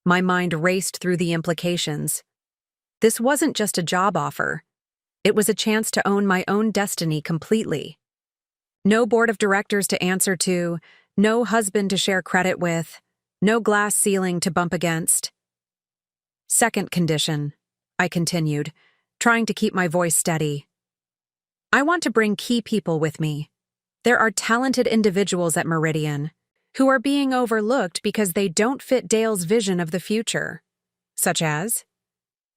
My mind raced through the implications. This wasn't just a job offer. It was a chance to own my own destiny completely. No board of directors to answer to, no husband to share credit with, no glass ceiling to bump against. Second condition, I continued, trying to keep my voice steady. I want to bring key people with me. There are talented individuals at Meridian who are being overlooked because they don't fit Dale's vision of the future, such as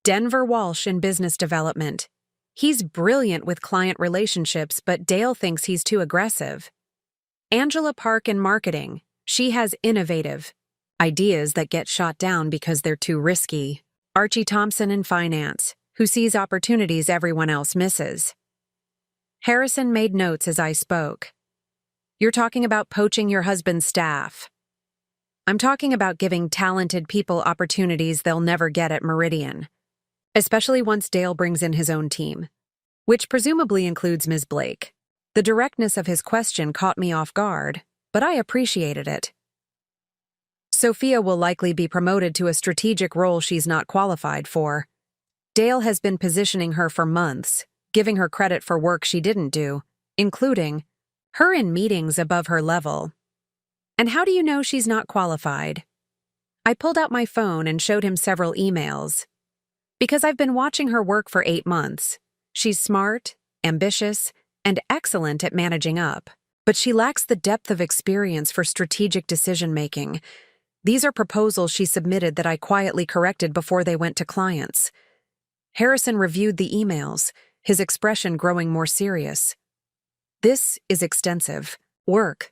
Denver Walsh in business development. He's brilliant with client relationships, but Dale thinks he's too aggressive. Angela Park in marketing. She has innovative ideas that get shot down because they're too risky. Archie Thompson in finance, who sees opportunities everyone else misses. Harrison made notes as I spoke. You're talking about poaching your husband's staff. I'm talking about giving talented people opportunities they'll never get at Meridian, especially once Dale brings in his own team, which presumably includes Ms. Blake. The directness of his question caught me off guard, but I appreciated it. Sophia will likely be promoted to a strategic role she's not qualified for. Dale has been positioning her for months, giving her credit for work she didn't do, including her in meetings above her level. And how do you know she's not qualified? I pulled out my phone and showed him several emails. Because I've been watching her work for 8 months. She's smart, ambitious, and excellent at managing up, but she lacks the depth of experience for strategic decision-making. These are proposals she submitted that I quietly corrected before they went to clients. Harrison reviewed the emails, his expression growing more serious. This is extensive work.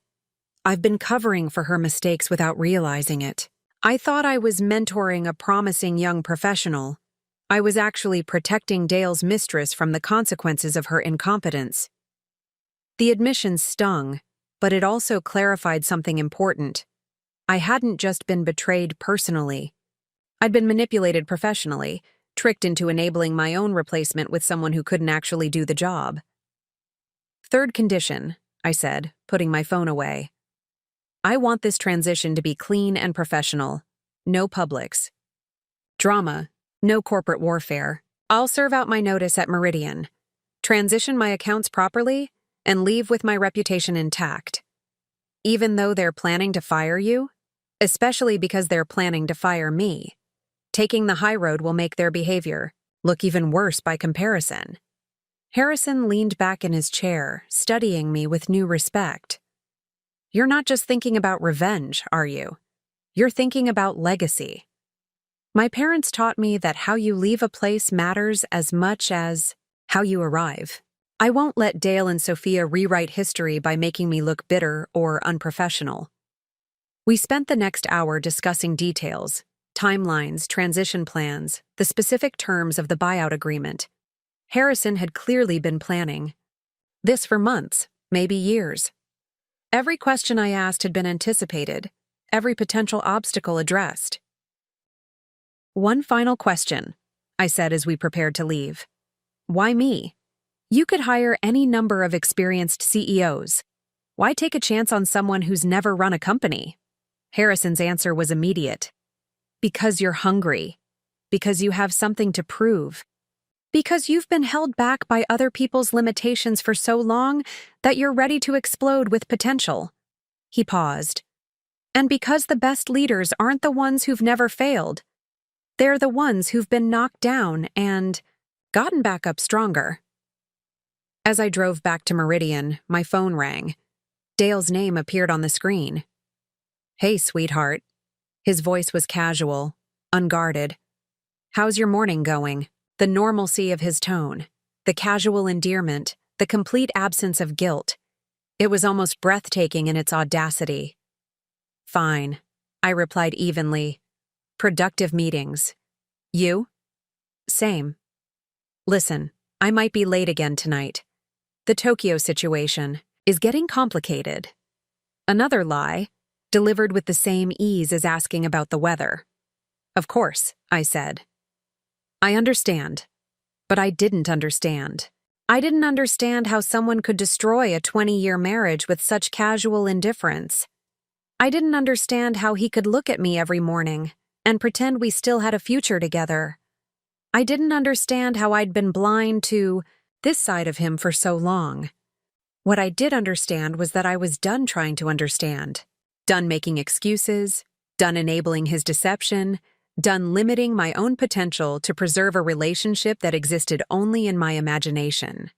I've been covering for her mistakes without realizing it. I thought I was mentoring a promising young professional. I was actually protecting Dale's mistress from the consequences of her incompetence. The admission stung, but it also clarified something important. I hadn't just been betrayed personally. I'd been manipulated professionally, tricked into enabling my own replacement with someone who couldn't actually do the job. Third condition, I said, putting my phone away. I want this transition to be clean and professional. No publics. Drama. No corporate warfare. I'll serve out my notice at Meridian, transition my accounts properly, and leave with my reputation intact. Even though they're planning to fire you, especially because they're planning to fire me, taking the high road will make their behavior look even worse by comparison. Harrison leaned back in his chair, studying me with new respect. You're not just thinking about revenge, are you? You're thinking about legacy. My parents taught me that how you leave a place matters as much as how you arrive. I won't let Dale and Sophia rewrite history by making me look bitter or unprofessional. We spent the next hour discussing details, timelines, transition plans, the specific terms of the buyout agreement. Harrison had clearly been planning this for months, maybe years. Every question I asked had been anticipated, every potential obstacle addressed. One final question, I said as we prepared to leave. Why me? You could hire any number of experienced CEOs. Why take a chance on someone who's never run a company? Harrison's answer was immediate. Because you're hungry. Because you have something to prove. Because you've been held back by other people's limitations for so long that you're ready to explode with potential. He paused. And because the best leaders aren't the ones who've never failed. They're the ones who've been knocked down and gotten back up stronger. As I drove back to Meridian, my phone rang. Dale's name appeared on the screen. Hey, sweetheart. His voice was casual, unguarded. How's your morning going? The normalcy of his tone, the casual endearment, the complete absence of guilt. It was almost breathtaking in its audacity. Fine, I replied evenly. Productive meetings. You? Same. Listen, I might be late again tonight. The Tokyo situation is getting complicated. Another lie, delivered with the same ease as asking about the weather. Of course, I said. I understand. But I didn't understand. I didn't understand how someone could destroy a 20-year marriage with such casual indifference. I didn't understand how he could look at me every morning and pretend we still had a future together. I didn't understand how I'd been blind to this side of him for so long. What I did understand was that I was done trying to understand. Done making excuses, done enabling his deception, done limiting my own potential to preserve a relationship that existed only in my imagination.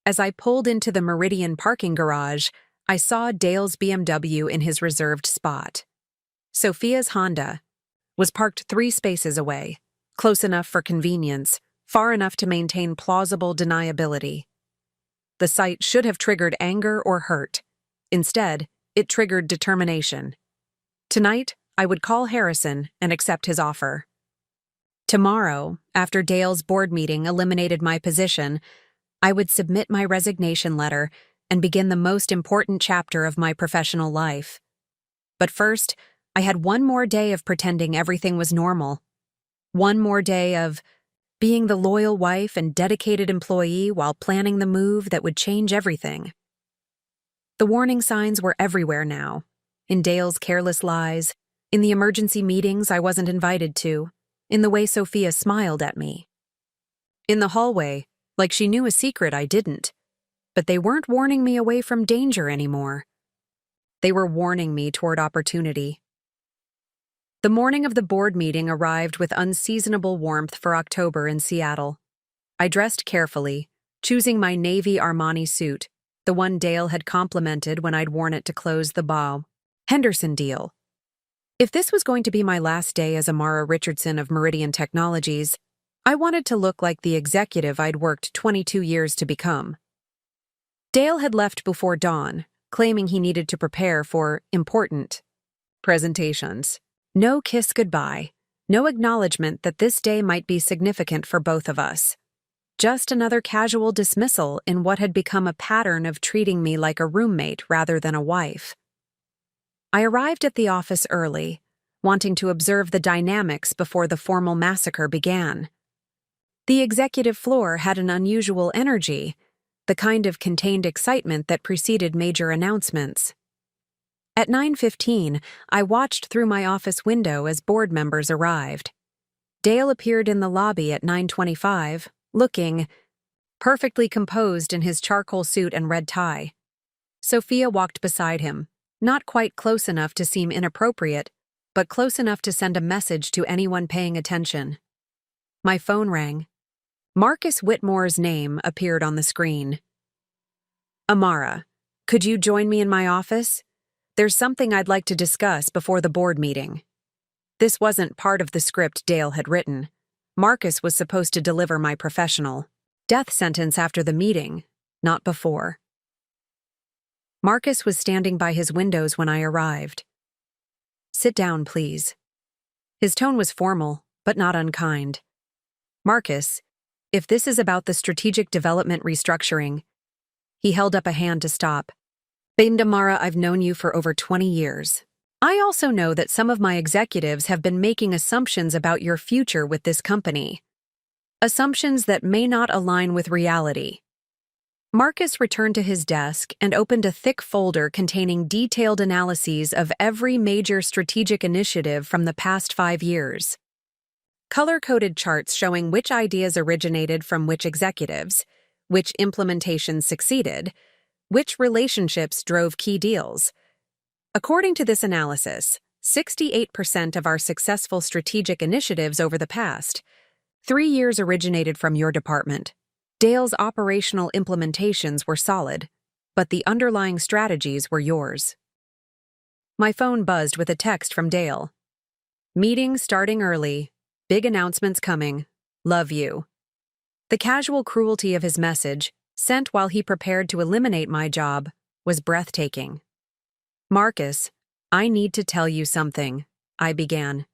As I pulled into the Meridian parking garage, I saw Dale's BMW in his reserved spot. Sophia's Honda was parked 3 spaces away, close enough for convenience, far enough to maintain plausible deniability. The sight should have triggered anger or hurt. Instead, it triggered determination. Tonight, I would call Harrison and accept his offer. Tomorrow, after Dale's board meeting eliminated my position, I would submit my resignation letter and begin the most important chapter of my professional life. But first, I had one more day of pretending everything was normal. One more day of being the loyal wife and dedicated employee while planning the move that would change everything. The warning signs were everywhere now, in Dale's careless lies, in the emergency meetings I wasn't invited to, in the way Sophia smiled at me. In the hallway, like she knew a secret I didn't, but they weren't warning me away from danger anymore. They were warning me toward opportunity. The morning of the board meeting arrived with unseasonable warmth for October in Seattle. I dressed carefully, choosing my navy Armani suit, the one Dale had complimented when I'd worn it to close the Bow Henderson deal. If this was going to be my last day as Amara Richardson of Meridian Technologies, I wanted to look like the executive I'd worked 22 years to become. Dale had left before dawn, claiming he needed to prepare for important presentations. No kiss goodbye, no acknowledgement that this day might be significant for both of us. Just another casual dismissal in what had become a pattern of treating me like a roommate rather than a wife. I arrived at the office early, wanting to observe the dynamics before the formal massacre began. The executive floor had an unusual energy, the kind of contained excitement that preceded major announcements. At 9:15, I watched through my office window as board members arrived. Dale appeared in the lobby at 9:25, looking perfectly composed in his charcoal suit and red tie. Sophia walked beside him, not quite close enough to seem inappropriate, but close enough to send a message to anyone paying attention. My phone rang. Marcus Whitmore's name appeared on the screen. Amara, could you join me in my office? There's something I'd like to discuss before the board meeting. This wasn't part of the script Dale had written. Marcus was supposed to deliver my professional death sentence after the meeting, not before. Marcus was standing by his windows when I arrived. Sit down, please. His tone was formal, but not unkind. Marcus, if this is about the strategic development restructuring. He held up a hand to stop. Amara, I've known you for over 20 years. I also know that some of my executives have been making assumptions about your future with this company. Assumptions that may not align with reality. Marcus returned to his desk and opened a thick folder containing detailed analyses of every major strategic initiative from the past 5 years. Color-coded charts showing which ideas originated from which executives, which implementations succeeded, which relationships drove key deals. According to this analysis, 68% of our successful strategic initiatives over the past 3 years originated from your department. Dale's operational implementations were solid, but the underlying strategies were yours. My phone buzzed with a text from Dale. Meeting starting early. Big announcements coming. Love you. The casual cruelty of his message, sent while he prepared to eliminate my job, was breathtaking. Marcus, I need to tell you something, I began.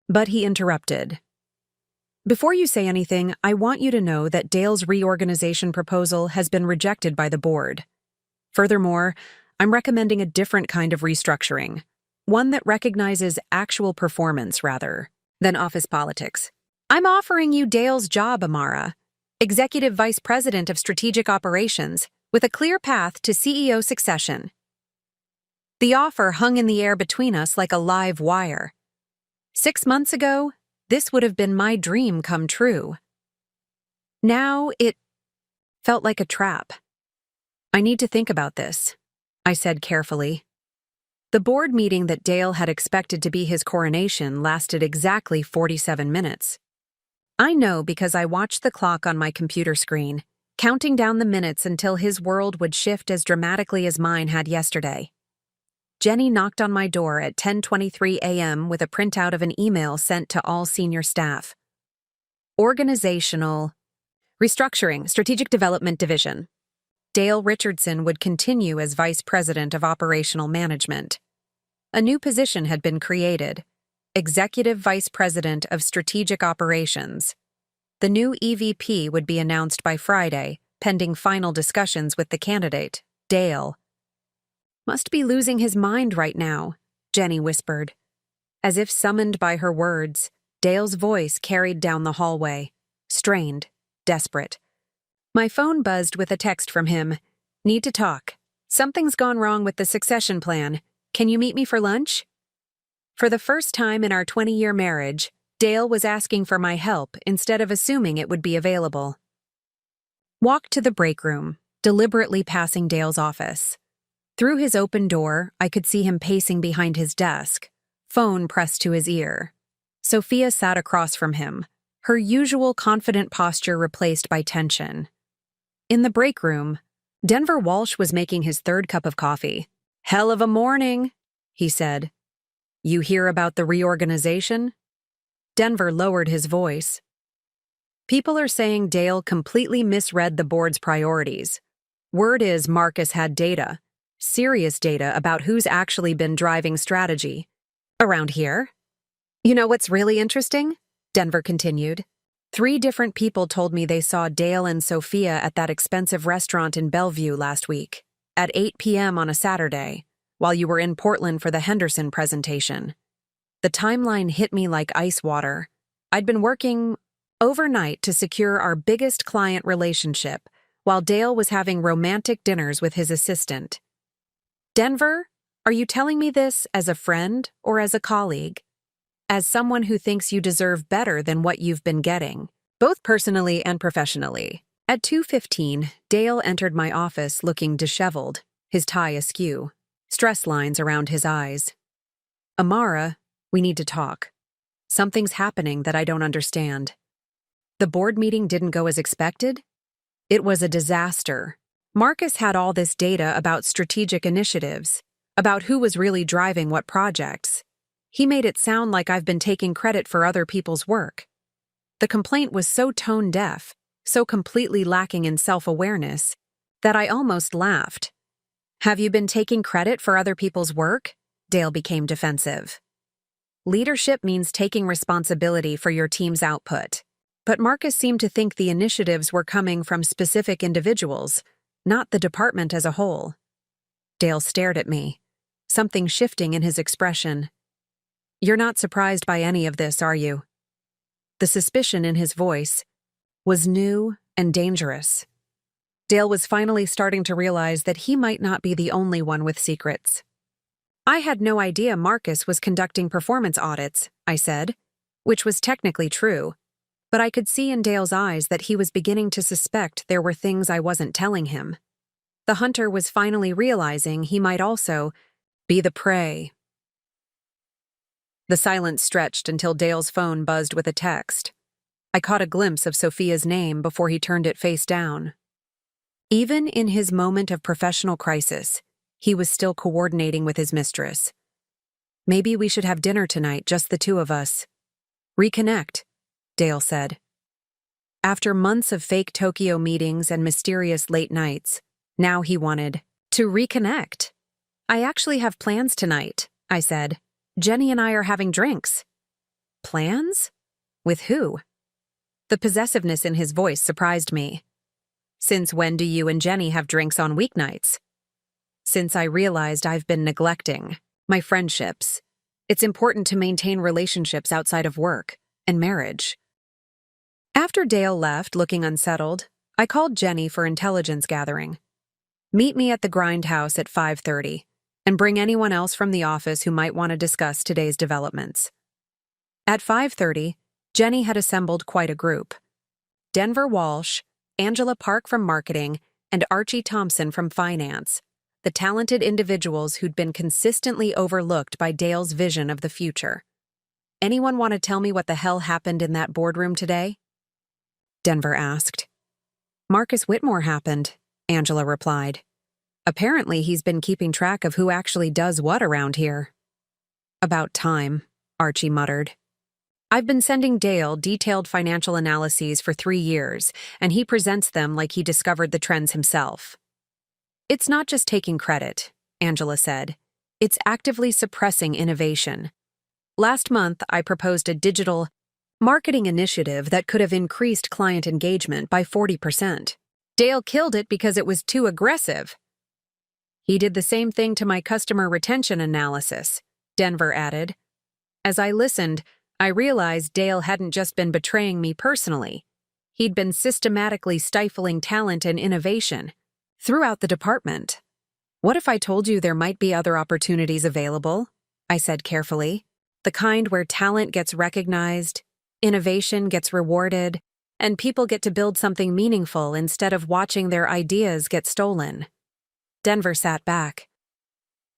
But he interrupted. Before you say anything, I want you to know that Dale's reorganization proposal has been rejected by the board. Furthermore, I'm recommending a different kind of restructuring, one that recognizes actual performance rather than office politics. I'm offering you Dale's job, Amara, Executive Vice President of Strategic Operations, with a clear path to CEO succession. The offer hung in the air between us like a live wire. 6 months ago, this would have been my dream come true. Now it felt like a trap. I need to think about this, I said carefully. The board meeting that Dale had expected to be his coronation lasted exactly 47 minutes. I know because I watched the clock on my computer screen, counting down the minutes until his world would shift as dramatically as mine had yesterday. Jenny knocked on my door at 10:23 a.m. with a printout of an email sent to all senior staff. Organizational Restructuring, Strategic Development Division. Dale Richardson would continue as Vice President of Operational Management. A new position had been created, Executive Vice President of Strategic Operations. The new EVP would be announced by Friday, pending final discussions with the candidate, Dale. Must be losing his mind right now, Jenny whispered. As if summoned by her words, Dale's voice carried down the hallway, strained, desperate. My phone buzzed with a text from him. Need to talk. Something's gone wrong with the succession plan. Can you meet me for lunch? For the first time in our 20-year marriage, Dale was asking for my help instead of assuming it would be available. Walked to the break room, deliberately passing Dale's office. Through his open door, I could see him pacing behind his desk, phone pressed to his ear. Sophia sat across from him, her usual confident posture replaced by tension. In the break room, Denver Walsh was making his 3rd cup of coffee. Hell of a morning, he said. You hear about the reorganization? Denver lowered his voice. People are saying Dale completely misread the board's priorities. Word is Marcus had data. Serious data about who's actually been driving strategy. Around here? You know what's really interesting? Denver continued. 3 different people told me they saw Dale and Sophia at that expensive restaurant in Bellevue last week, at 8 p.m. on a Saturday, while you were in Portland for the Henderson presentation. The timeline hit me like ice water. I'd been working overnight to secure our biggest client relationship, while Dale was having romantic dinners with his assistant. Denver, are you telling me this as a friend or as a colleague? As someone who thinks you deserve better than what you've been getting, both personally and professionally. At 2:15, Dale entered my office looking disheveled, his tie askew, stress lines around his eyes. Amara, we need to talk. Something's happening that I don't understand. The board meeting didn't go as expected? It was a disaster. Marcus had all this data about strategic initiatives, about who was really driving what projects. He made it sound like I've been taking credit for other people's work. The complaint was so tone-deaf, so completely lacking in self-awareness, that I almost laughed. Have you been taking credit for other people's work? Dale became defensive. Leadership means taking responsibility for your team's output. But Marcus seemed to think the initiatives were coming from specific individuals, not the department as a whole. Dale stared at me, something shifting in his expression. You're not surprised by any of this, are you? The suspicion in his voice, was new and dangerous. Dale was finally starting to realize that he might not be the only one with secrets. I had no idea Marcus was conducting performance audits, I said, which was technically true, but I could see in Dale's eyes that he was beginning to suspect there were things I wasn't telling him. The hunter was finally realizing he might also be the prey. The silence stretched until Dale's phone buzzed with a text. I caught a glimpse of Sophia's name before he turned it face down. Even in his moment of professional crisis, he was still coordinating with his mistress. Maybe we should have dinner tonight, just the two of us. Reconnect, Dale said. After months of fake Tokyo meetings and mysterious late nights, now he wanted to reconnect. I actually have plans tonight, I said. Jenny and I are having drinks. Plans? With who? The possessiveness in his voice surprised me. Since when do you and Jenny have drinks on weeknights? Since I realized I've been neglecting my friendships. It's important to maintain relationships outside of work and marriage. After Dale left looking unsettled, I called Jenny for intelligence gathering. Meet me at the grindhouse at 5:30, and bring anyone else from the office who might want to discuss today's developments. At 5:30, Jenny had assembled quite a group. Denver Walsh, Angela Park from marketing, and Archie Thompson from finance, the talented individuals who'd been consistently overlooked by Dale's vision of the future. Anyone want to tell me what the hell happened in that boardroom today? Denver asked. Marcus Whitmore happened, Angela replied. Apparently he's been keeping track of who actually does what around here. About time, Archie muttered. I've been sending Dale detailed financial analyses for 3 years, and he presents them like he discovered the trends himself. It's not just taking credit, Angela said. It's actively suppressing innovation. Last month, I proposed a digital marketing initiative that could have increased client engagement by 40%. Dale killed it because it was too aggressive. He did the same thing to my customer retention analysis, Denver added. As I listened, I realized Dale hadn't just been betraying me personally. He'd been systematically stifling talent and innovation throughout the department. What if I told you there might be other opportunities available? I said carefully. The kind where talent gets recognized, innovation gets rewarded, and people get to build something meaningful instead of watching their ideas get stolen. Denver sat back.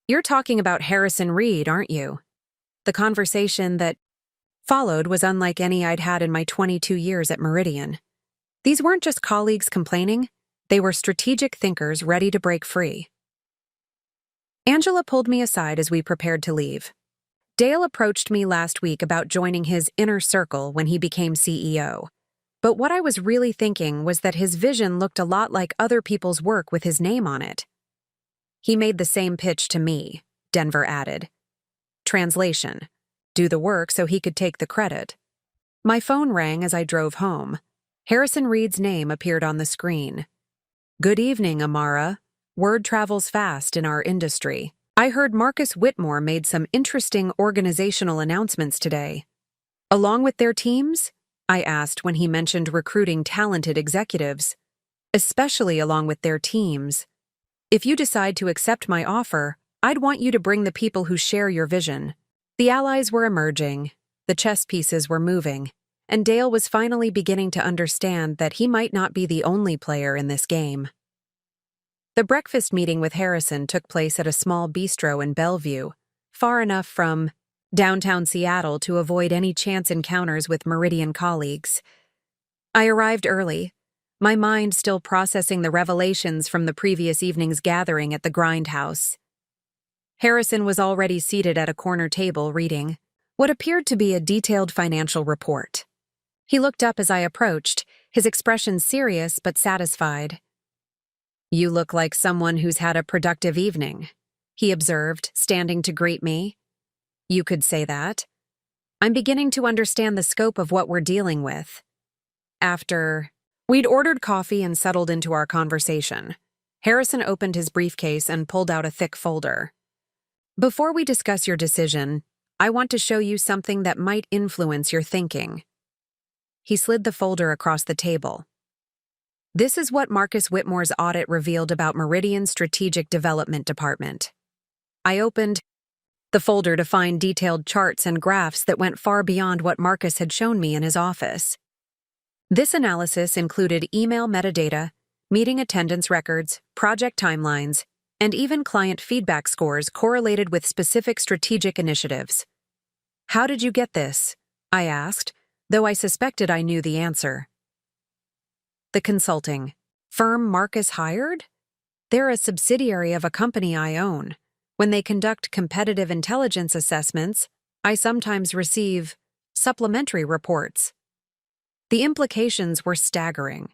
You're talking about Harrison Reed, aren't you? The conversation that followed was unlike any I'd had in my 22 years at Meridian. These weren't just colleagues complaining, they were strategic thinkers ready to break free. Angela pulled me aside as we prepared to leave. Dale approached me last week about joining his inner circle when he became CEO. But what I was really thinking was that his vision looked a lot like other people's work with his name on it. He made the same pitch to me, Denver added. Translation: do the work so he could take the credit. My phone rang as I drove home. Harrison Reed's name appeared on the screen. Good evening, Amara. Word travels fast in our industry. I heard Marcus Whitmore made some interesting organizational announcements today. Along with their teams? I asked when he mentioned recruiting talented executives. Especially along with their teams. If you decide to accept my offer, I'd want you to bring the people who share your vision. The allies were emerging, the chess pieces were moving, and Dale was finally beginning to understand that he might not be the only player in this game. The breakfast meeting with Harrison took place at a small bistro in Bellevue, far enough from downtown Seattle to avoid any chance encounters with Meridian colleagues. I arrived early, my mind still processing the revelations from the previous evening's gathering at the grindhouse. Harrison was already seated at a corner table reading what appeared to be a detailed financial report. He looked up as I approached, his expression serious but satisfied. You look like someone who's had a productive evening, he observed, standing to greet me. You could say that. I'm beginning to understand the scope of what we're dealing with. We'd ordered coffee and settled into our conversation. Harrison opened his briefcase and pulled out a thick folder. Before we discuss your decision, I want to show you something that might influence your thinking. He slid the folder across the table. This is what Marcus Whitmore's audit revealed about Meridian's Strategic Development Department. I opened the folder to find detailed charts and graphs that went far beyond what Marcus had shown me in his office. This analysis included email metadata, meeting attendance records, project timelines, and even client feedback scores correlated with specific strategic initiatives. "How did you get this?" I asked, though I suspected I knew the answer. "The consulting firm Marcus hired? They're a subsidiary of a company I own. When they conduct competitive intelligence assessments, I sometimes receive supplementary reports." The implications were staggering.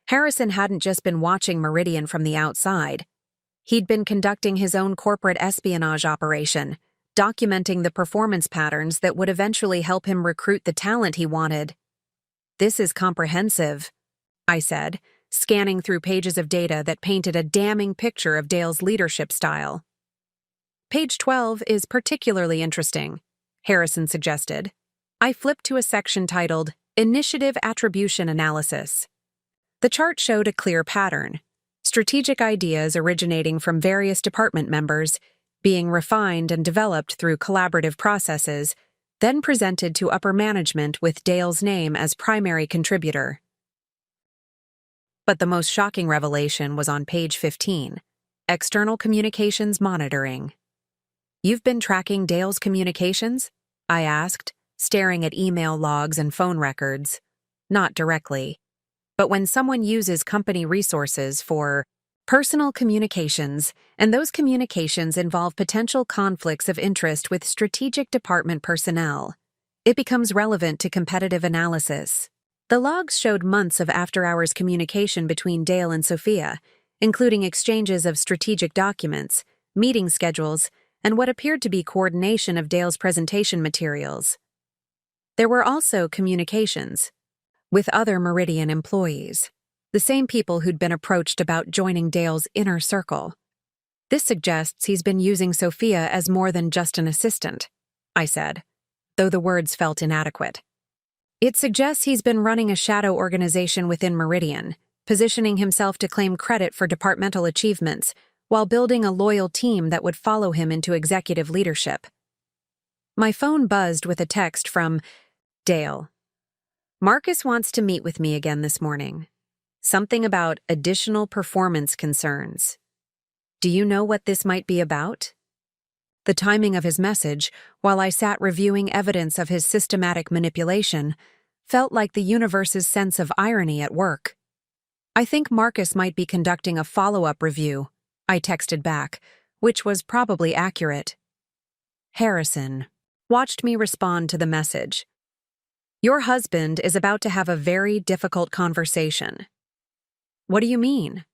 Harrison hadn't just been watching Meridian from the outside. He'd been conducting his own corporate espionage operation, documenting the performance patterns that would eventually help him recruit the talent he wanted. "This is comprehensive," I said, scanning through pages of data that painted a damning picture of Dale's leadership style. "Page 12 is particularly interesting," Harrison suggested. I flipped to a section titled Initiative Attribution Analysis. The chart showed a clear pattern: strategic ideas originating from various department members, being refined and developed through collaborative processes, then presented to upper management with Dale's name as primary contributor. But the most shocking revelation was on page 15, External Communications Monitoring. "You've been tracking Dale's communications?" I asked, staring at email logs and phone records. "Not directly. But when someone uses company resources for personal communications, and those communications involve potential conflicts of interest with strategic department personnel, it becomes relevant to competitive analysis." The logs showed months of after-hours communication between Dale and Sophia, including exchanges of strategic documents, meeting schedules, and what appeared to be coordination of Dale's presentation materials. There were also communications with other Meridian employees, the same people who'd been approached about joining Dale's inner circle. "This suggests he's been using Sophia as more than just an assistant," I said, though the words felt inadequate. "It suggests he's been running a shadow organization within Meridian, positioning himself to claim credit for departmental achievements, while building a loyal team that would follow him into executive leadership." My phone buzzed with a text from Dale. "Marcus wants to meet with me again this morning. Something about additional performance concerns. Do you know what this might be about?" The timing of his message, while I sat reviewing evidence of his systematic manipulation, felt like the universe's sense of irony at work. "I think Marcus might be conducting a follow-up review," I texted back, which was probably accurate. Harrison watched me respond to the message. "Your husband is about to have a very difficult conversation." "What do you mean?"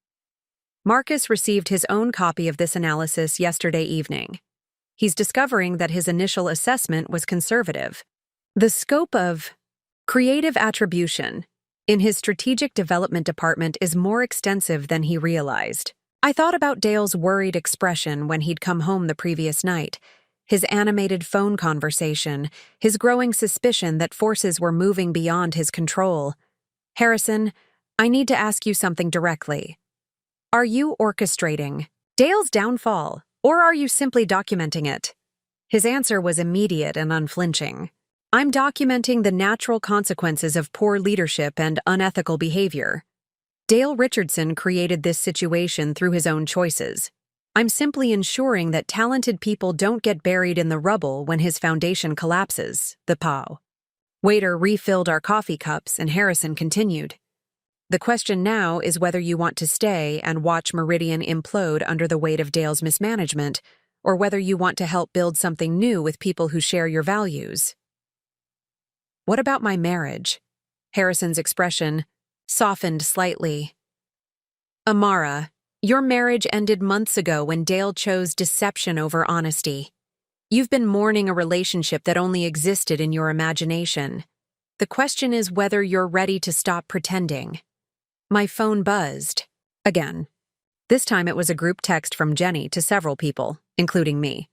"Marcus received his own copy of this analysis yesterday evening. He's discovering that his initial assessment was conservative. The scope of creative attribution in his strategic development department is more extensive than he realized." I thought about Dale's worried expression when he'd come home the previous night, his animated phone conversation, his growing suspicion that forces were moving beyond his control. "Harrison, I need to ask you something directly. Are you orchestrating Dale's downfall, or are you simply documenting it?" His answer was immediate and unflinching. "I'm documenting the natural consequences of poor leadership and unethical behavior. Dale Richardson created this situation through his own choices. I'm simply ensuring that talented people don't get buried in the rubble when his foundation collapses." The POW. Waiter refilled our coffee cups and Harrison continued. "The question now is whether you want to stay and watch Meridian implode under the weight of Dale's mismanagement, or whether you want to help build something new with people who share your values." "What about my marriage?" Harrison's expression softened slightly. "Amara, your marriage ended months ago when Dale chose deception over honesty. You've been mourning a relationship that only existed in your imagination. The question is whether you're ready to stop pretending." My phone buzzed again. This time it was a group text from Jenny to several people, including me.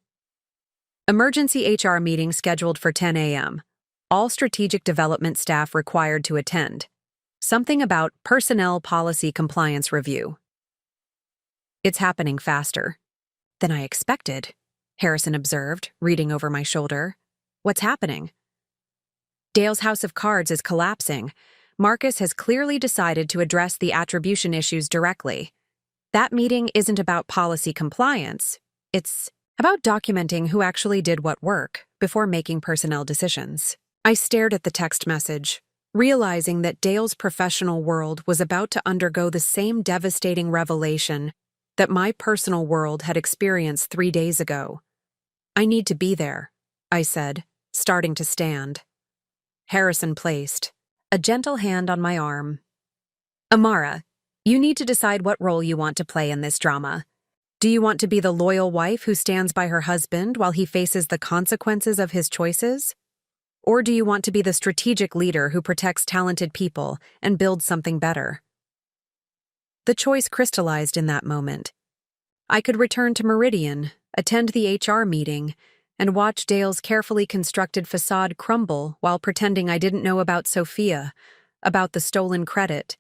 "Emergency HR meeting scheduled for 10 a.m. all strategic development staff required to attend. Something about personnel policy compliance review. It's happening faster than I expected, Harrison observed, reading over my shoulder. What's happening? Dale's house of cards is collapsing. Marcus has clearly decided to address the attribution issues directly. That meeting isn't about policy compliance. It's about documenting who actually did what work before making personnel decisions. I stared at the text message, realizing that Dale's professional world was about to undergo the same devastating revelation that my personal world had experienced 3 days ago. I need to be there, I said, starting to stand. Harrison placed a gentle hand on my arm. Amara, you need to decide what role you want to play in this drama. Do you want to be the loyal wife who stands by her husband while he faces the consequences of his choices? Or do you want to be the strategic leader who protects talented people and builds something better? The choice crystallized in that moment. I could return to Meridian, attend the HR meeting, and watch Dale's carefully constructed facade crumble while pretending I didn't know about Sophia, about the stolen credit,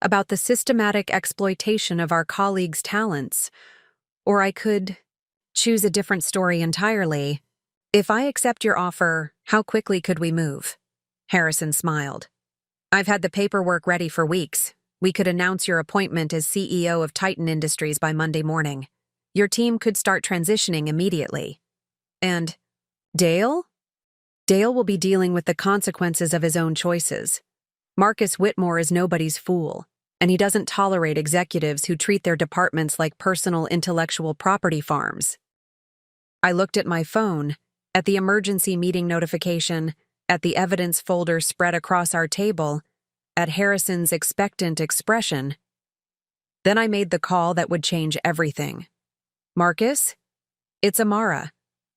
about the systematic exploitation of our colleagues' talents. Or I could choose a different story entirely. If I accept your offer, how quickly could we move? Harrison smiled. I've had the paperwork ready for weeks. We could announce your appointment as CEO of Titan Industries by Monday morning. Your team could start transitioning immediately. And Dale? Dale will be dealing with the consequences of his own choices. Marcus Whitmore is nobody's fool, and he doesn't tolerate executives who treat their departments like personal intellectual property farms. I looked at my phone, at the emergency meeting notification, at the evidence folder spread across our table, at Harrison's expectant expression. Then I made the call that would change everything. Marcus? It's Amara.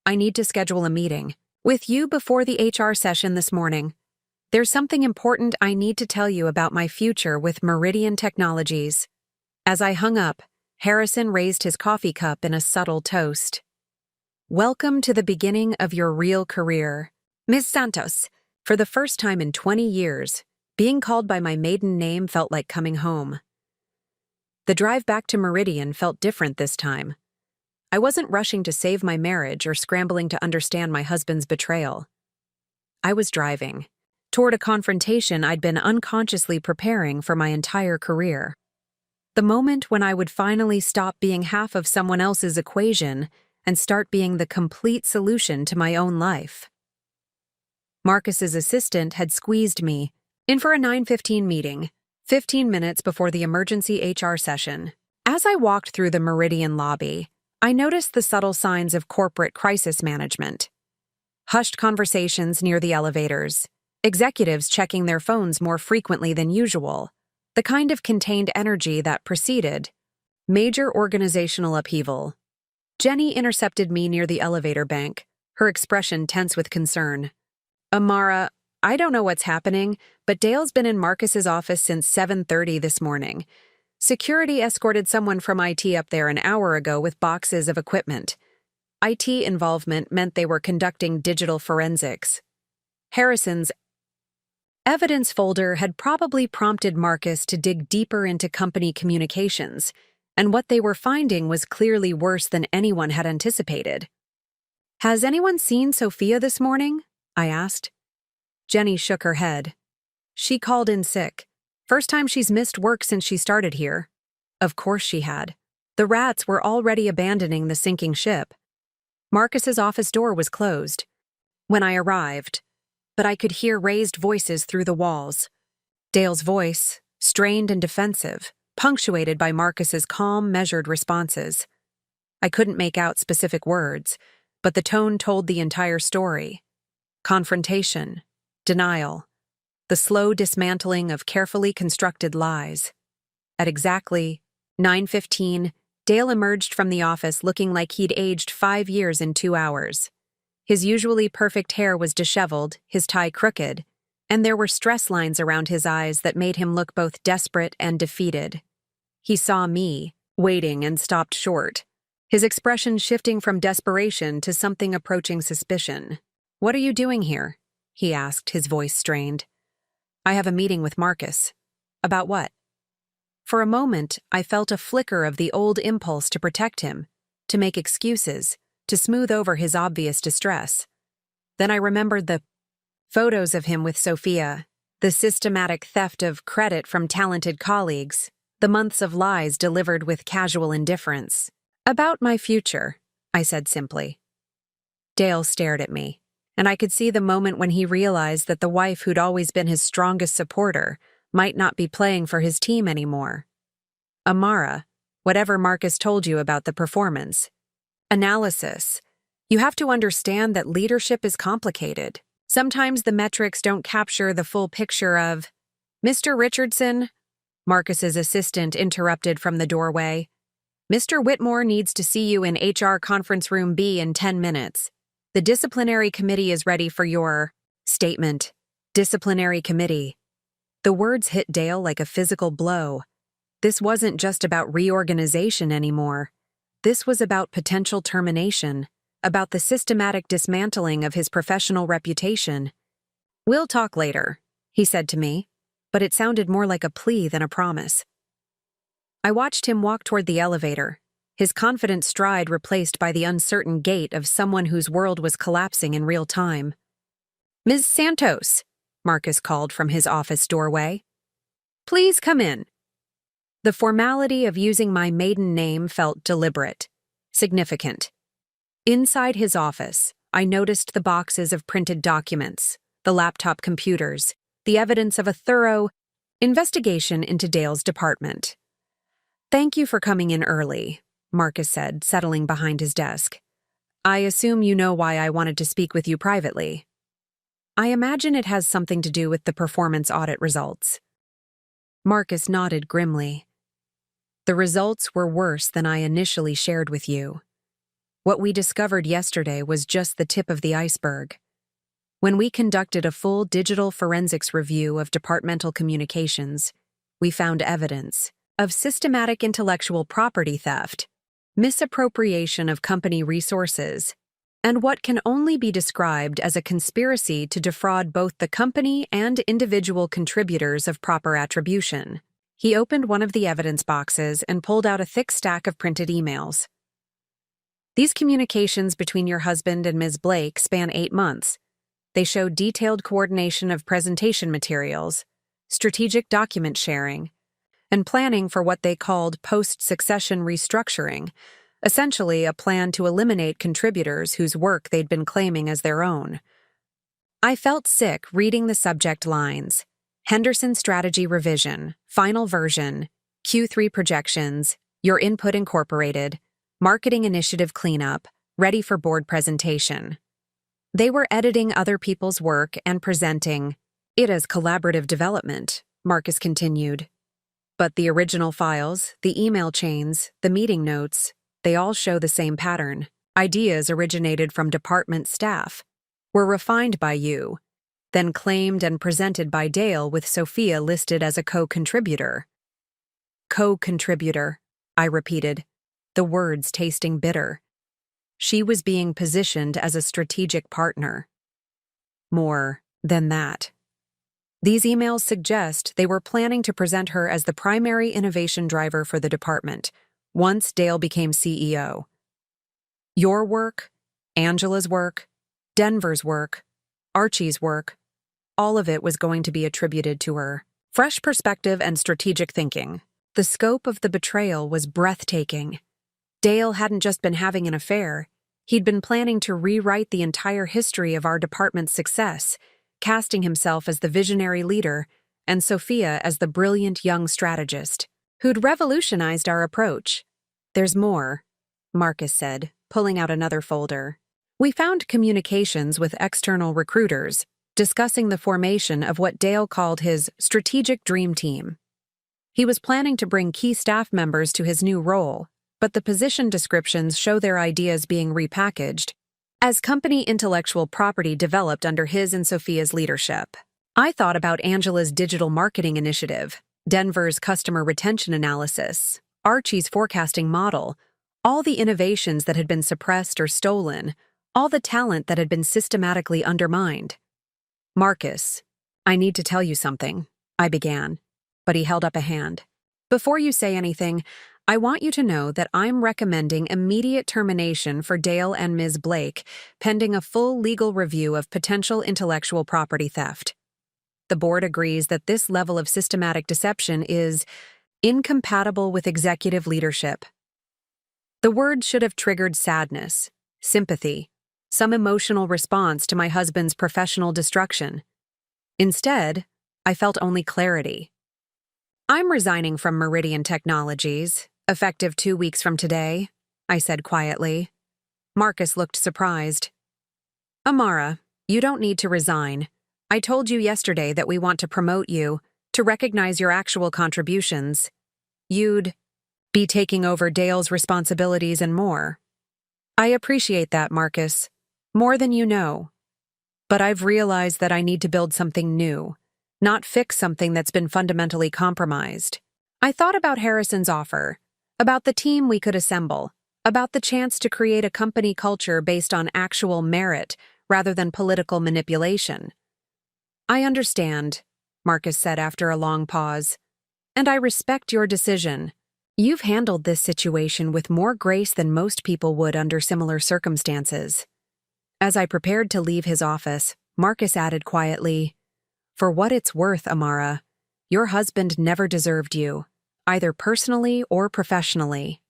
I need to schedule a meeting with you before the HR session this morning. There's something important I need to tell you about my future with Meridian Technologies. As I hung up, Harrison raised his coffee cup in a subtle toast. Welcome to the beginning of your real career, Ms. Santos. For the first time in 20 years, being called by my maiden name felt like coming home. The drive back to Meridian felt different this time. I wasn't rushing to save my marriage or scrambling to understand my husband's betrayal. I was driving toward a confrontation I'd been unconsciously preparing for my entire career. The moment when I would finally stop being half of someone else's equation and start being the complete solution to my own life. Marcus's assistant had squeezed me in for a 9:15 meeting, 15 minutes before the emergency HR session. As I walked through the Meridian lobby, I noticed the subtle signs of corporate crisis management. Hushed conversations near the elevators, executives checking their phones more frequently than usual, the kind of contained energy that preceded major organizational upheaval. Jenny intercepted me near the elevator bank, her expression tense with concern. Amara, I don't know what's happening, but Dale's been in Marcus's office since 7:30 this morning. Security escorted someone from IT up there an hour ago with boxes of equipment. IT involvement meant they were conducting digital forensics. Harrison's evidence folder had probably prompted Marcus to dig deeper into company communications, and what they were finding was clearly worse than anyone had anticipated. Has anyone seen Sophia this morning? I asked. Jenny shook her head. She called in sick. First time she's missed work since she started here. Of course she had. The rats were already abandoning the sinking ship. Marcus's office door was closed when I arrived, but I could hear raised voices through the walls. Dale's voice, strained and defensive, punctuated by Marcus's calm, measured responses. I couldn't make out specific words, but the tone told the entire story. Confrontation, denial, the slow dismantling of carefully constructed lies. At exactly 9:15, Dale emerged from the office looking like he'd aged 5 years in 2 hours. His usually perfect hair was disheveled, his tie crooked, and there were stress lines around his eyes that made him look both desperate and defeated. He saw me, waiting, and stopped short, his expression shifting from desperation to something approaching suspicion. What are you doing here? he asked, his voice strained. I have a meeting with Marcus. About what? For a moment, I felt a flicker of the old impulse to protect him, to make excuses, to smooth over his obvious distress. Then I remembered the photos of him with Sophia, the systematic theft of credit from talented colleagues, the months of lies delivered with casual indifference. About my future, I said simply. Dale stared at me, and I could see the moment when he realized that the wife who'd always been his strongest supporter might not be playing for his team anymore. Amara, whatever Marcus told you about the performance. Analysis. You have to understand that leadership is complicated. Sometimes the metrics don't capture the full picture of... Mr. Richardson, Marcus's assistant interrupted from the doorway. Mr. Whitmore needs to see you in HR Conference Room B in 10 minutes. The disciplinary committee is ready for your... Statement. Disciplinary committee. The words hit Dale like a physical blow. This wasn't just about reorganization anymore. This was about potential termination, about the systematic dismantling of his professional reputation. We'll talk later, he said to me, but it sounded more like a plea than a promise. I watched him walk toward the elevator, his confident stride replaced by the uncertain gait of someone whose world was collapsing in real time. Ms. Santos, Marcus called from his office doorway. Please come in. The formality of using my maiden name felt deliberate, significant. Inside his office, I noticed the boxes of printed documents, the laptop computers, the evidence of a thorough investigation into Dale's department. Thank you for coming in early, Marcus said, settling behind his desk. I assume you know why I wanted to speak with you privately. I imagine it has something to do with the performance audit results. Marcus nodded grimly. The results were worse than I initially shared with you. What we discovered yesterday was just the tip of the iceberg. When we conducted a full digital forensics review of departmental communications, we found evidence of systematic intellectual property theft, misappropriation of company resources, and what can only be described as a conspiracy to defraud both the company and individual contributors of proper attribution. He opened one of the evidence boxes and pulled out a thick stack of printed emails. These communications between your husband and Ms. Blake span 8 months. They show detailed coordination of presentation materials, strategic document sharing, and planning for what they called post-succession restructuring, essentially a plan to eliminate contributors whose work they'd been claiming as their own. I felt sick reading the subject lines: Henderson Strategy Revision, Final Version, Q3 Projections, Your Input Incorporated, Marketing Initiative Cleanup, Ready for Board Presentation. They were editing other people's work and presenting it as collaborative development, Marcus continued. But the original files, the email chains, the meeting notes, they all show the same pattern. Ideas originated from department staff, were refined by you, then claimed and presented by Dale with Sophia listed as a co-contributor. Co-contributor, I repeated, the words tasting bitter. She was being positioned as a strategic partner. More than that. These emails suggest they were planning to present her as the primary innovation driver for the department, once Dale became CEO. Your work, Angela's work, Denver's work, Archie's work, all of it was going to be attributed to her. Fresh perspective and strategic thinking. The scope of the betrayal was breathtaking. Dale hadn't just been having an affair. He'd been planning to rewrite the entire history of our department's success, casting himself as the visionary leader and Sophia as the brilliant young strategist who'd revolutionized our approach. There's more, Marcus said, pulling out another folder. We found communications with external recruiters discussing the formation of what Dale called his strategic dream team. He was planning to bring key staff members to his new role, but the position descriptions show their ideas being repackaged as company intellectual property developed under his and Sophia's leadership. I thought about Angela's digital marketing initiative, Denver's customer retention analysis, Archie's forecasting model, all the innovations that had been suppressed or stolen, all the talent that had been systematically undermined. Marcus, I need to tell you something, I began, but he held up a hand. Before you say anything, I want you to know that I'm recommending immediate termination for Dale and Ms. Blake, pending a full legal review of potential intellectual property theft. The board agrees that this level of systematic deception is incompatible with executive leadership. The word should have triggered sadness, sympathy, some emotional response to my husband's professional destruction. Instead, I felt only clarity. I'm resigning from Meridian Technologies, effective 2 weeks from today, I said quietly. Marcus looked surprised. Amara, you don't need to resign. I told you yesterday that we want to promote you, to recognize your actual contributions. You'd be taking over Dale's responsibilities and more. I appreciate that, Marcus, more than you know. But I've realized that I need to build something new, not fix something that's been fundamentally compromised. I thought about Harrison's offer, about the team we could assemble, about the chance to create a company culture based on actual merit rather than political manipulation. I understand, Marcus said after a long pause, and I respect your decision. You've handled this situation with more grace than most people would under similar circumstances. As I prepared to leave his office, Marcus added quietly, For what it's worth, Amara, your husband never deserved you, either personally or professionally.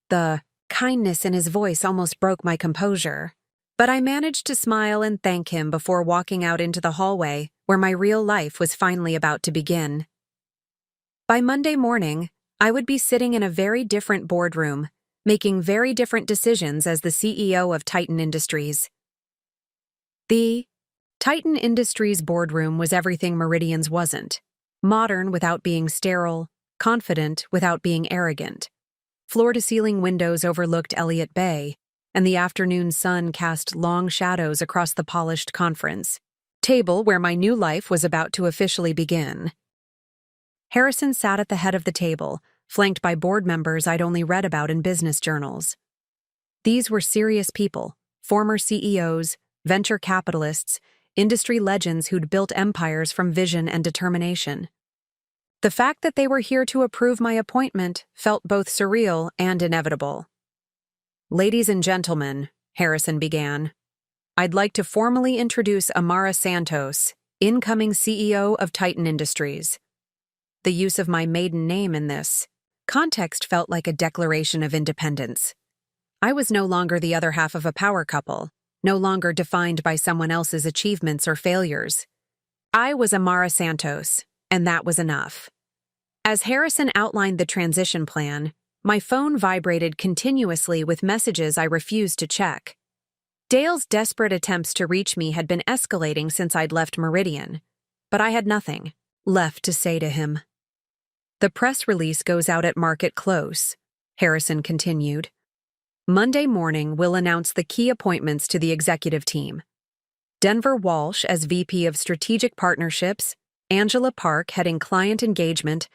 The kindness in his voice almost broke my composure, but I managed to smile and thank him before walking out into the hallway where my real life was finally about to begin. By Monday morning, I would be sitting in a very different boardroom, making very different decisions as the CEO of Titan Industries. The Titan Industries boardroom was everything Meridian's wasn't. Modern without being sterile, confident without being arrogant. Floor-to-ceiling windows overlooked Elliott Bay, and the afternoon sun cast long shadows across the polished conference table where my new life was about to officially begin. Harrison sat at the head of the table, flanked by board members I'd only read about in business journals. These were serious people, former CEOs, venture capitalists, industry legends who'd built empires from vision and determination. The fact that they were here to approve my appointment felt both surreal and inevitable. Ladies and gentlemen, Harrison began, I'd like to formally introduce Amara Santos, incoming CEO of Titan Industries. The use of my maiden name in this context felt like a declaration of independence. I was no longer the other half of a power couple, no longer defined by someone else's achievements or failures. I was Amara Santos, and that was enough. As Harrison outlined the transition plan, my phone vibrated continuously with messages I refused to check. Dale's desperate attempts to reach me had been escalating since I'd left Meridian, but I had nothing left to say to him. The press release goes out at market close, Harrison continued. Monday morning, we'll announce the key appointments to the executive team. Denver Walsh as VP of Strategic Partnerships, Angela Park heading Client Engagement,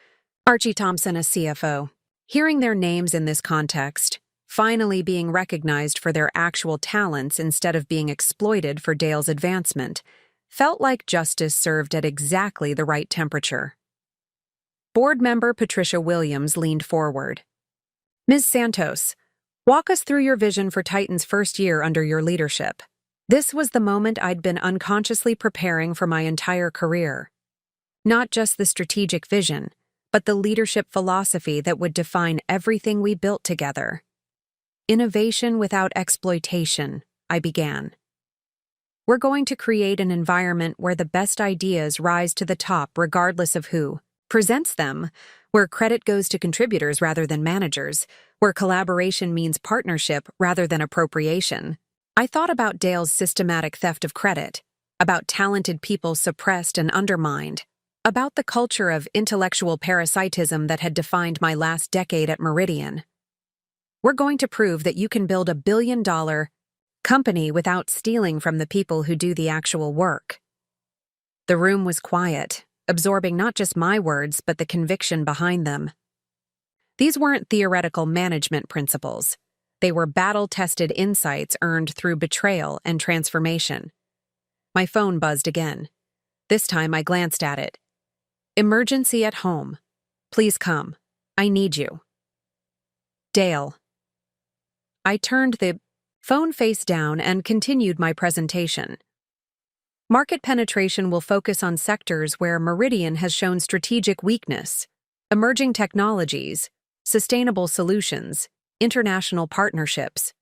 Archie Thompson as CFO. Hearing their names in this context, finally being recognized for their actual talents instead of being exploited for Dale's advancement, felt like justice served at exactly the right temperature. Board member Patricia Williams leaned forward. Ms. Santos, walk us through your vision for Titan's first year under your leadership. This was the moment I'd been unconsciously preparing for my entire career. Not just the strategic vision, but the leadership philosophy that would define everything we built together. Innovation without exploitation, I began. We're going to create an environment where the best ideas rise to the top regardless of who presents them, where credit goes to contributors rather than managers, where collaboration means partnership rather than appropriation. I thought about Dale's systematic theft of credit, about talented people suppressed and undermined, about the culture of intellectual parasitism that had defined my last decade at Meridian. We're going to prove that you can build a billion-dollar company without stealing from the people who do the actual work. The room was quiet, absorbing not just my words but the conviction behind them. These weren't theoretical management principles. They were battle-tested insights earned through betrayal and transformation. My phone buzzed again. This time I glanced at it. Emergency at home. Please come. I need you. Dale. I turned the phone face down and continued my presentation. Market penetration will focus on sectors where Meridian has shown strategic weakness: emerging technologies, sustainable solutions, international partnerships.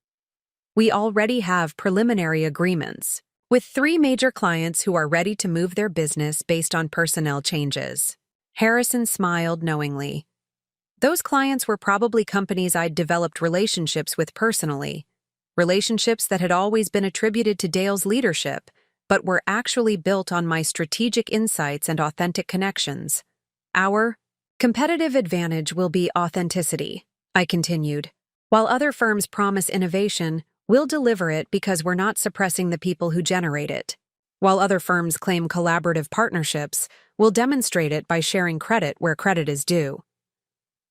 We already have preliminary agreements with 3 major clients who are ready to move their business based on personnel changes. Harrison smiled knowingly. Those clients were probably companies I'd developed relationships with personally, relationships that had always been attributed to Dale's leadership, but were actually built on my strategic insights and authentic connections. Our competitive advantage will be authenticity, I continued. While other firms promise innovation, we'll deliver it because we're not suppressing the people who generate it. While other firms claim collaborative partnerships, we'll demonstrate it by sharing credit where credit is due.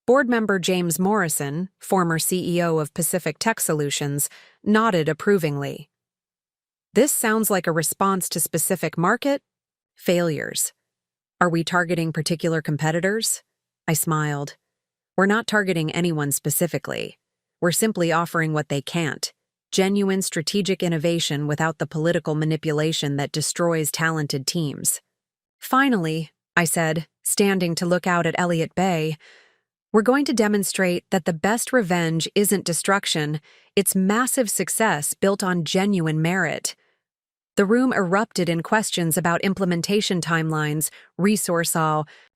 Board member James Morrison, former CEO of Pacific Tech Solutions, nodded approvingly. This sounds like a response to specific market failures. Are we targeting particular competitors? I smiled. We're not targeting anyone specifically. We're simply offering what they can't: genuine strategic innovation without the political manipulation that destroys talented teams. Finally, I said, standing to look out at Elliott Bay, we're going to demonstrate that the best revenge isn't destruction, it's massive success built on genuine merit. The room erupted in questions about implementation timelines, resource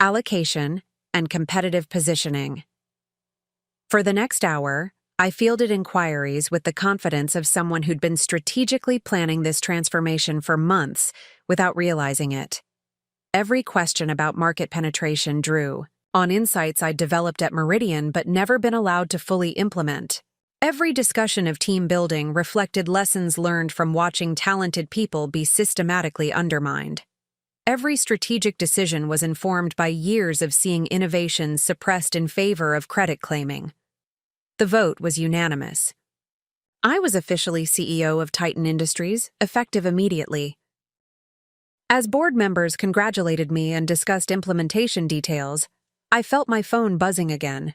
allocation, and competitive positioning. For the next hour, I fielded inquiries with the confidence of someone who'd been strategically planning this transformation for months without realizing it. Every question about market penetration drew on insights I'd developed at Meridian but never been allowed to fully implement. Every discussion of team building reflected lessons learned from watching talented people be systematically undermined. Every strategic decision was informed by years of seeing innovation suppressed in favor of credit claiming. The vote was unanimous. I was officially CEO of Titan Industries, effective immediately. As board members congratulated me and discussed implementation details, I felt my phone buzzing again.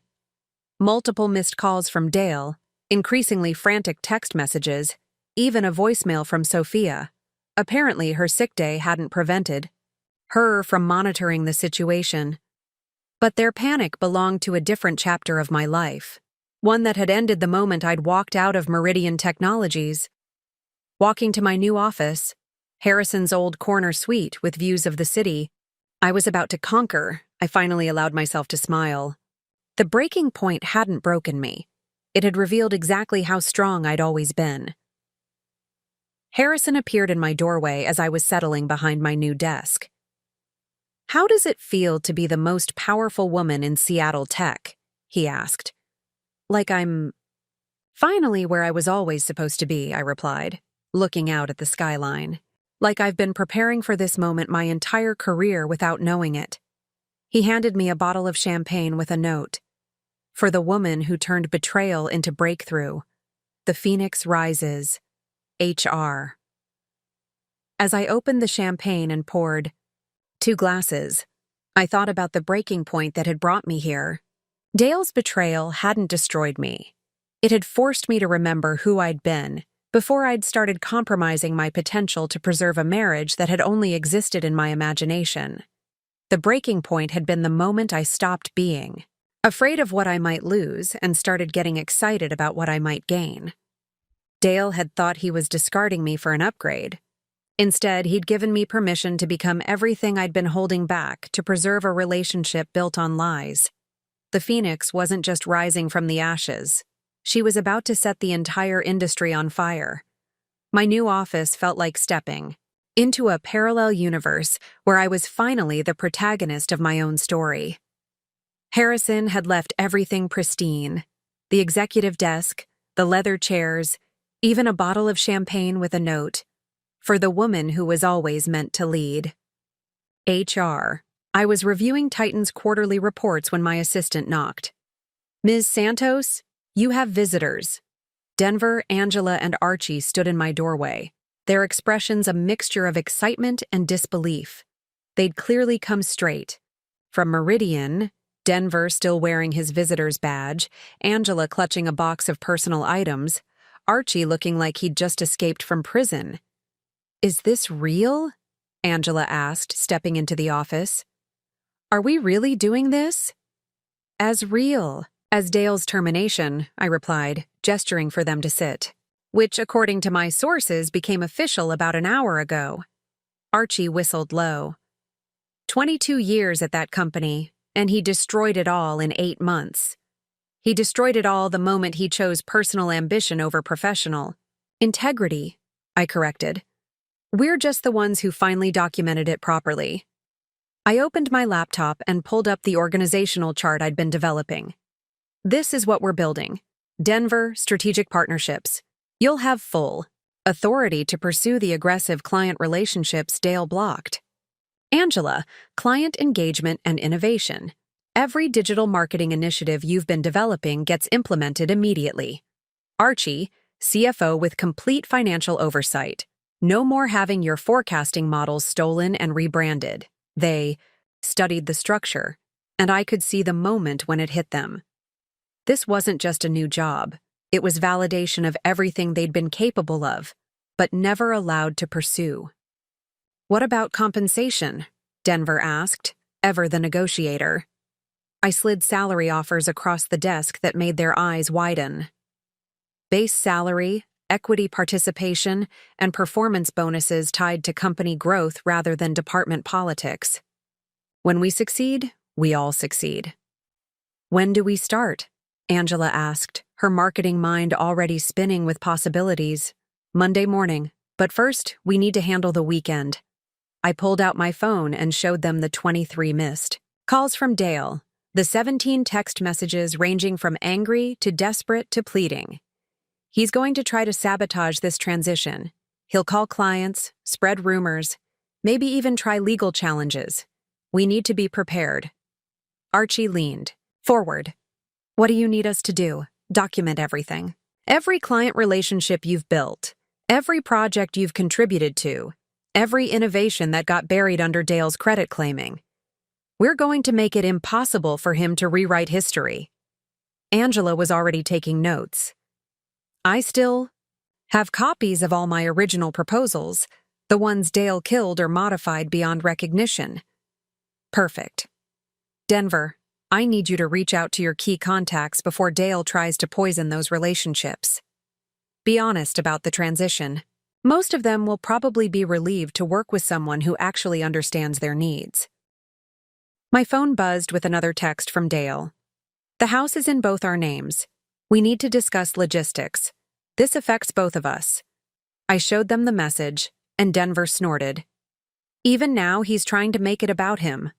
Multiple missed calls from Dale, increasingly frantic text messages, even a voicemail from Sophia. Apparently her sick day hadn't prevented her from monitoring the situation. But their panic belonged to a different chapter of my life, one that had ended the moment I'd walked out of Meridian Technologies. Walking to my new office, Harrison's old corner suite with views of the city, I was about to conquer. I finally allowed myself to smile. The breaking point hadn't broken me. It had revealed exactly how strong I'd always been. Harrison appeared in my doorway as I was settling behind my new desk. How does it feel to be the most powerful woman in Seattle tech? He asked. Like I'm finally where I was always supposed to be, I replied, looking out at the skyline. Like I've been preparing for this moment my entire career without knowing it. He handed me a bottle of champagne with a note. For the woman who turned betrayal into breakthrough. The Phoenix rises. HR. As I opened the champagne and poured 2 glasses, I thought about the breaking point that had brought me here. Dale's betrayal hadn't destroyed me. It had forced me to remember who I'd been before I'd started compromising my potential to preserve a marriage that had only existed in my imagination. The breaking point had been the moment I stopped being afraid of what I might lose and started getting excited about what I might gain. Dale had thought he was discarding me for an upgrade. Instead, he'd given me permission to become everything I'd been holding back to preserve a relationship built on lies. The Phoenix wasn't just rising from the ashes. She was about to set the entire industry on fire. My new office felt like stepping into a parallel universe where I was finally the protagonist of my own story. Harrison had left everything pristine: the executive desk, the leather chairs, even a bottle of champagne with a note, for the woman who was always meant to lead. HR. I was reviewing Titan's quarterly reports when my assistant knocked. Ms. Santos, you have visitors. Denver, Angela, and Archie stood in my doorway, their expressions a mixture of excitement and disbelief. They'd clearly come straight from Meridian, Denver still wearing his visitor's badge, Angela clutching a box of personal items, Archie looking like he'd just escaped from prison. "Is this real?" Angela asked, stepping into the office. "Are we really doing this?" "As real as Dale's termination," I replied, gesturing for them to sit, "which, according to my sources, became official about an hour ago." Archie whistled low. 22 years at that company, and he destroyed it all in 8 months. He destroyed it all the moment he chose personal ambition over professional integrity, I corrected. "We're just the ones who finally documented it properly." I opened my laptop and pulled up the organizational chart I'd been developing. "This is what we're building. Denver Strategic Partnerships. You'll have full authority to pursue the aggressive client relationships Dale blocked. Angela, client engagement and innovation. Every digital marketing initiative you've been developing gets implemented immediately. Archie, CFO with complete financial oversight. No more having your forecasting models stolen and rebranded." They studied the structure, and I could see the moment when it hit them. This wasn't just a new job. It was validation of everything they'd been capable of, but never allowed to pursue. "What about compensation?" Denver asked, ever the negotiator. I slid salary offers across the desk that made their eyes widen. Base salary, equity participation, and performance bonuses tied to company growth rather than department politics. When we succeed, we all succeed. "When do we start?" Angela asked, her marketing mind already spinning with possibilities. "Monday morning, but first, we need to handle the weekend." I pulled out my phone and showed them the 23 missed calls from Dale, the 17 text messages ranging from angry to desperate to pleading. He's going to try to sabotage this transition. He'll call clients, spread rumors, maybe even try legal challenges. We need to be prepared. Archie leaned forward. "What do you need us to do?" "Document everything. Every client relationship you've built, every project you've contributed to, every innovation that got buried under Dale's credit claiming. We're going to make it impossible for him to rewrite history." Angela was already taking notes. "I still have copies of all my original proposals, the ones Dale killed or modified beyond recognition." "Perfect. Denver, I need you to reach out to your key contacts before Dale tries to poison those relationships. Be honest about the transition. Most of them will probably be relieved to work with someone who actually understands their needs." My phone buzzed with another text from Dale. "The house is in both our names. We need to discuss logistics. This affects both of us." I showed them the message, and Denver snorted. "Even now, he's trying to make it about him."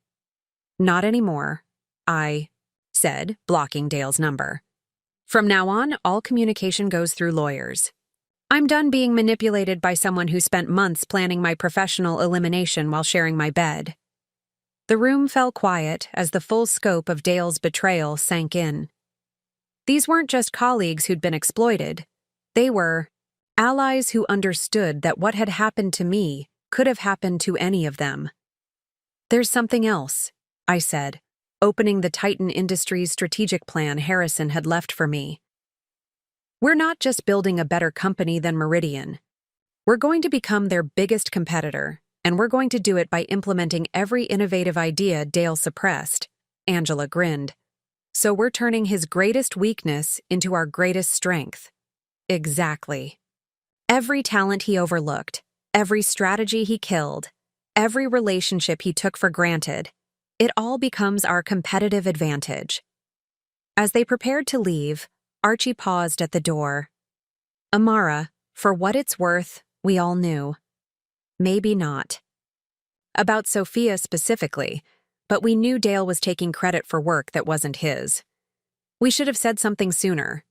"Not anymore," I said, blocking Dale's number. "From now on, all communication goes through lawyers. I'm done being manipulated by someone who spent months planning my professional elimination while sharing my bed." The room fell quiet as the full scope of Dale's betrayal sank in. These weren't just colleagues who'd been exploited. They were allies who understood that what had happened to me could have happened to any of them. "There's something else," I said, opening the Titan Industries strategic plan Harrison had left for me. "We're not just building a better company than Meridian. We're going to become their biggest competitor, and we're going to do it by implementing every innovative idea Dale suppressed." Angela grinned. "So we're turning his greatest weakness into our greatest strength." Exactly. Every talent he overlooked, every strategy he killed, every relationship he took for granted, it all becomes our competitive advantage. As they prepared to leave, Archie paused at the door. "Amara, for what it's worth, we all knew. Maybe not about Sophia specifically, but we knew Dale was taking credit for work that wasn't his. We should have said something sooner."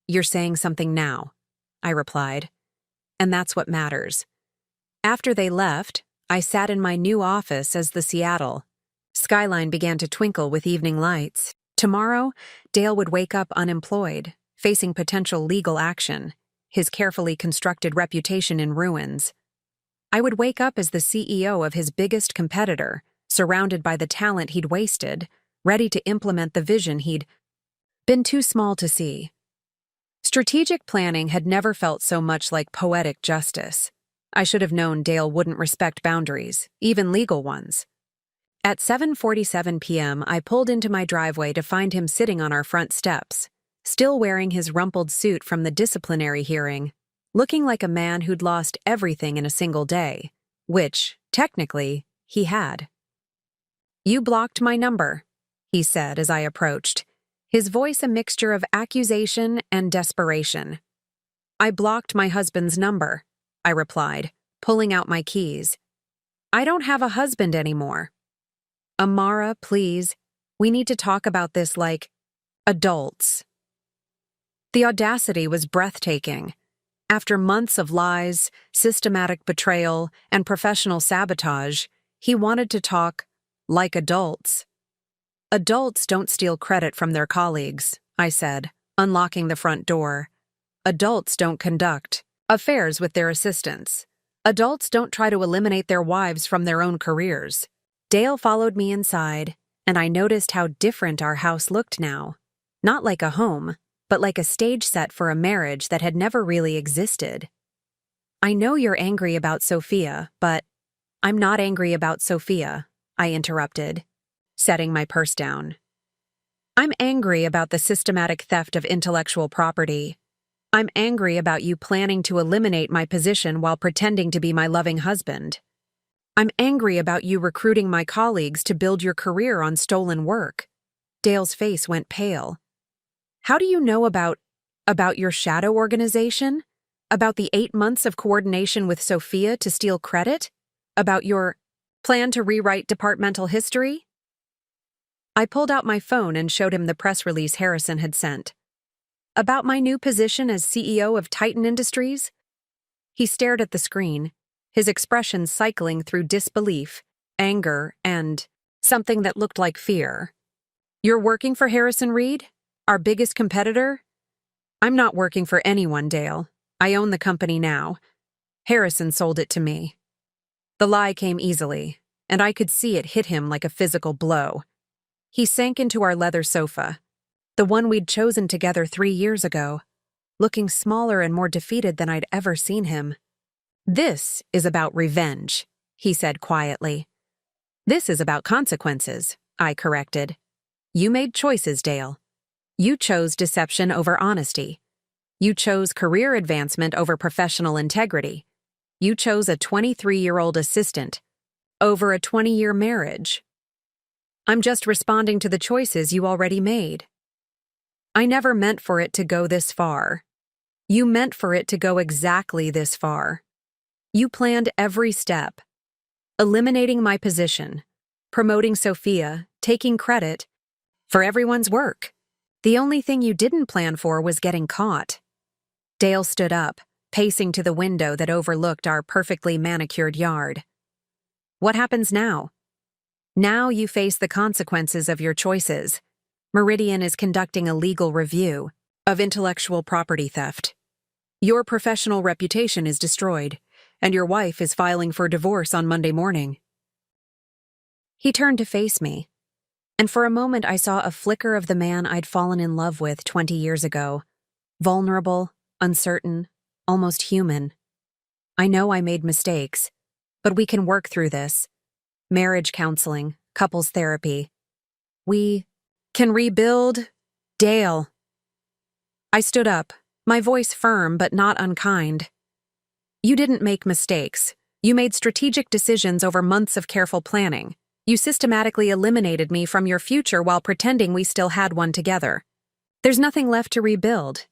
"You're saying something now," I replied. "And that's what matters." After they left, I sat in my new office as the Seattle skyline began to twinkle with evening lights. Tomorrow, Dale would wake up unemployed, facing potential legal action. his carefully constructed reputation in ruins. I would wake up as the CEO of his biggest competitor, surrounded by the talent he'd wasted, ready to implement the vision he'd been too small to see. Strategic planning had never felt so much like poetic justice. I should have known Dale wouldn't respect boundaries, even legal ones. At 7:47 p.m., I pulled into my driveway to find him sitting on our front steps, still wearing his rumpled suit from the disciplinary hearing, looking like a man who'd lost everything in a single day, which, technically, he had. "You blocked my number," he said as I approached, his voice a mixture of accusation and desperation. "I blocked my husband's number," I replied, pulling out my keys. "I don't have a husband anymore." "Amara, please, we need to talk about this like adults." The audacity was breathtaking. After months of lies, systematic betrayal, and professional sabotage, he wanted to talk like adults. "Adults don't steal credit from their colleagues," I said, unlocking the front door. "Adults don't conduct affairs with their assistants. Adults don't try to eliminate their wives from their own careers." Dale followed me inside, and I noticed how different our house looked now. Not like a home, but like a stage set for a marriage that had never really existed. "I know you're angry about Sophia, but—" "I'm not angry about Sophia," I interrupted, setting my purse down. "I'm angry about the systematic theft of intellectual property. I'm angry about you planning to eliminate my position while pretending to be my loving husband. I'm angry about you recruiting my colleagues to build your career on stolen work." Dale's face went pale. "How do you know about your shadow organization? About the 8 months of coordination with Sophia to steal credit? About your plan to rewrite departmental history?" I pulled out my phone and showed him the press release Harrison had sent. "About my new position as CEO of Titan Industries?" He stared at the screen, his expression cycling through disbelief, anger, and something that looked like fear. "You're working for Harrison Reed, our biggest competitor?" "I'm not working for anyone, Dale. I own the company now. Harrison sold it to me." The lie came easily, and I could see it hit him like a physical blow. He sank into our leather sofa, the one we'd chosen together 3 years ago, looking smaller and more defeated than I'd ever seen him. "This is about revenge," he said quietly. "This is about consequences," I corrected. "You made choices, Dale. You chose deception over honesty. You chose career advancement over professional integrity. You chose a 23-year-old assistant over a 20-year marriage. I'm just responding to the choices you already made. I never meant for it to go this far. You meant for it to go exactly this far. You planned every step, eliminating my position, promoting Sophia, taking credit for everyone's work. The only thing you didn't plan for was getting caught." Dale stood up, pacing to the window that overlooked our perfectly manicured yard. "What happens now? Now you face the consequences of your choices. Meridian is conducting a legal review of intellectual property theft. Your professional reputation is destroyed, and your wife is filing for divorce on Monday morning." He turned to face me, and for a moment I saw a flicker of the man I'd fallen in love with 20 years ago. Vulnerable, uncertain, almost human. "I know I made mistakes, but we can work through this. Marriage counseling, couples therapy. We can rebuild." "Dale." I stood up, my voice firm but not unkind. "You didn't make mistakes. You made strategic decisions over months of careful planning. You systematically eliminated me from your future while pretending we still had one together. There's nothing left to rebuild.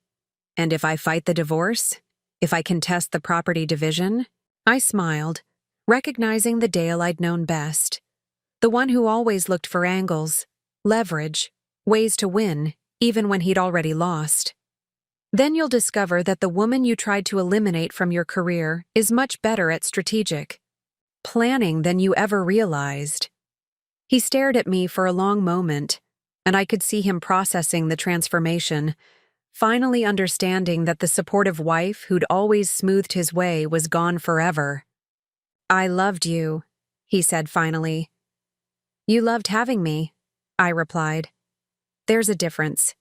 And if I fight the divorce, if I contest the property division," I smiled, recognizing the Dale I'd known best. The one who always looked for angles, leverage, ways to win, even when he'd already lost. "Then you'll discover that the woman you tried to eliminate from your career is much better at strategic planning than you ever realized." He stared at me for a long moment, and I could see him processing the transformation, finally understanding that the supportive wife who'd always smoothed his way was gone forever. "I loved you," he said finally. "You loved having me," I replied. "There's a difference."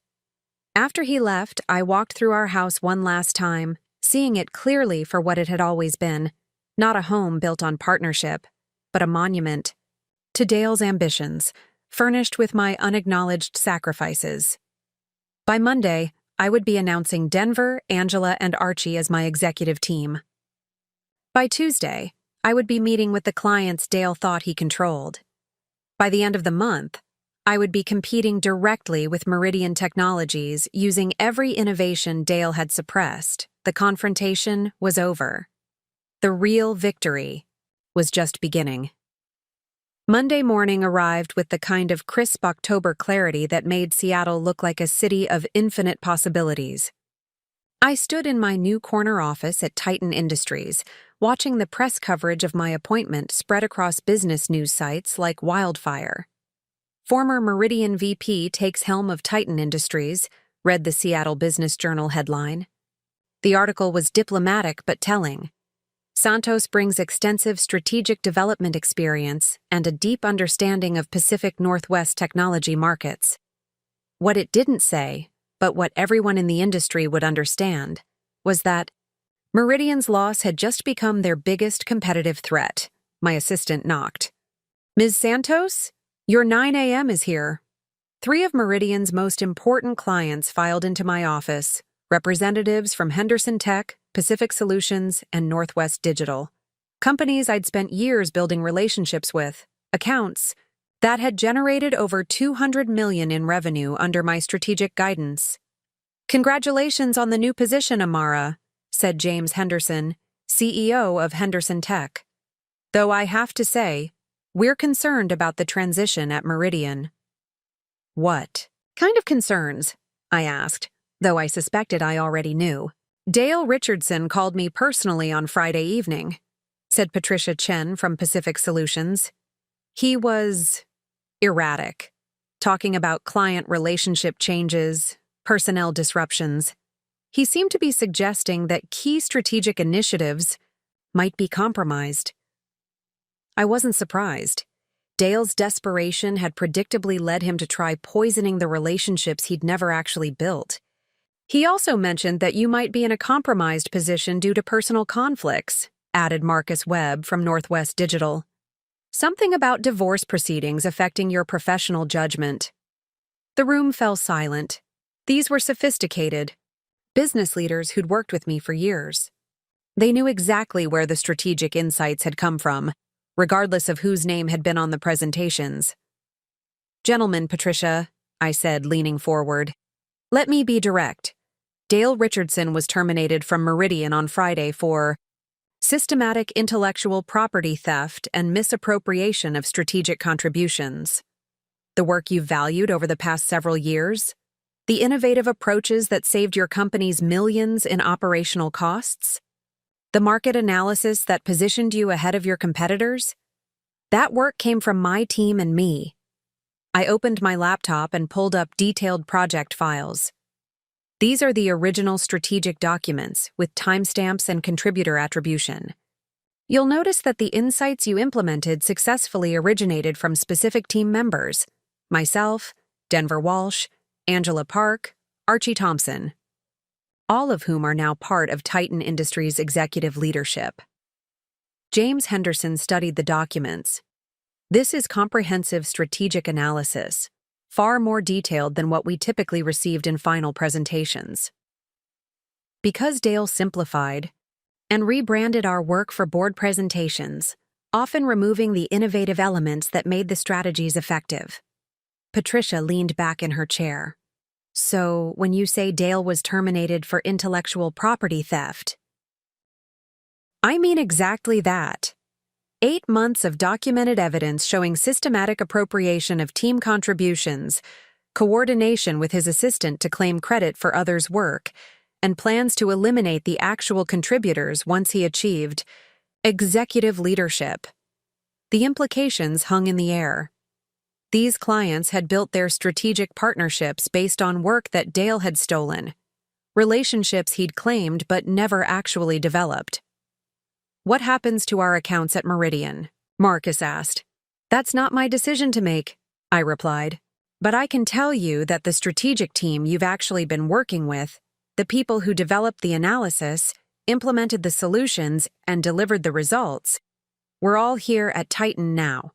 After he left, I walked through our house one last time, seeing it clearly for what it had always been, not a home built on partnership, but a monument to Dale's ambitions, furnished with my unacknowledged sacrifices. By Monday, I would be announcing Denver, Angela, and Archie as my executive team. By Tuesday, I would be meeting with the clients Dale thought he controlled. By the end of the month, I would be competing directly with Meridian Technologies using every innovation Dale had suppressed. The confrontation was over. The real victory was just beginning. Monday morning arrived with the kind of crisp October clarity that made Seattle look like a city of infinite possibilities. I stood in my new corner office at Titan Industries, watching the press coverage of my appointment spread across business news sites like wildfire. "Former Meridian VP takes helm of Titan Industries," read the Seattle Business Journal headline. The article was diplomatic but telling. Santos brings extensive strategic development experience and a deep understanding of Pacific Northwest technology markets. What it didn't say, but what everyone in the industry would understand, was that Meridian's loss had just become their biggest competitive threat. My assistant knocked. "Ms. Santos, your 9 a.m. is here." 3 of Meridian's most important clients filed into my office, representatives from Henderson Tech, Pacific Solutions, and Northwest Digital. Companies I'd spent years building relationships with, accounts that had generated over $200 million in revenue under my strategic guidance. "Congratulations on the new position, Amara," said James Henderson, CEO of Henderson Tech. "Though I have to say, we're concerned about the transition at Meridian." "What kind of concerns?" I asked, though I suspected I already knew. "Dale Richardson called me personally on Friday evening," said Patricia Chen from Pacific Solutions. "He was erratic, talking about client relationship changes, personnel disruptions. He seemed to be suggesting that key strategic initiatives might be compromised." I wasn't surprised. Dale's desperation had predictably led him to try poisoning the relationships he'd never actually built. "He also mentioned that you might be in a compromised position due to personal conflicts," added Marcus Webb from Northwest Digital. "Something about divorce proceedings affecting your professional judgment." The room fell silent. These were sophisticated business leaders who'd worked with me for years. They knew exactly where the strategic insights had come from, regardless of whose name had been on the presentations. "Gentlemen, Patricia," I said, leaning forward, "let me be direct. Dale Richardson was terminated from Meridian on Friday for systematic intellectual property theft and misappropriation of strategic contributions. The work you've valued over the past several years, the innovative approaches that saved your companies millions in operational costs, the market analysis that positioned you ahead of your competitors, that work came from my team and me." I opened my laptop and pulled up detailed project files. These are the original strategic documents with timestamps and contributor attribution. You'll notice that the insights you implemented successfully originated from specific team members: myself, Denver Walsh, Angela Park, Archie Thompson, all of whom are now part of Titan Industries' executive leadership. James Henderson studied the documents. "This is comprehensive strategic analysis, far more detailed than what we typically received in final presentations." Because Dale simplified and rebranded our work for board presentations, often removing the innovative elements that made the strategies effective. Patricia leaned back in her chair. "So, when you say Dale was terminated for intellectual property theft?" "I mean exactly that. 8 months of documented evidence showing systematic appropriation of team contributions, coordination with his assistant to claim credit for others' work, and plans to eliminate the actual contributors once he achieved executive leadership." The implications hung in the air. These clients had built their strategic partnerships based on work that Dale had stolen. relationships he'd claimed but never actually developed. "What happens to our accounts at Meridian?" Marcus asked. "That's not my decision to make," I replied. "But I can tell you that the strategic team you've actually been working with, the people who developed the analysis, implemented the solutions, and delivered the results, we're all here at Titan now."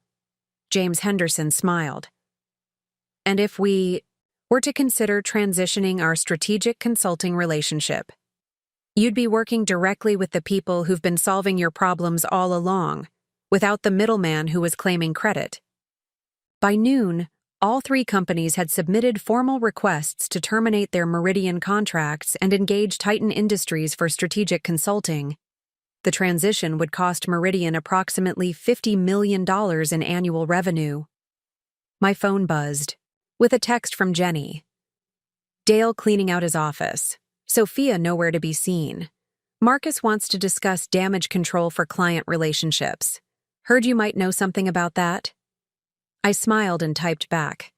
James Henderson smiled. "And if we were to consider transitioning our strategic consulting relationship, you'd be working directly with the people who've been solving your problems all along, without the middleman who was claiming credit." By noon, all three companies had submitted formal requests to terminate their Meridian contracts and engage Titan Industries for strategic consulting. The transition would cost Meridian approximately $50 million in annual revenue. My phone buzzed, with a text from Jenny. "Dale cleaning out his office. Sophia nowhere to be seen. Marcus wants to discuss damage control for client relationships. Heard you might know something about that?" I smiled and typed back.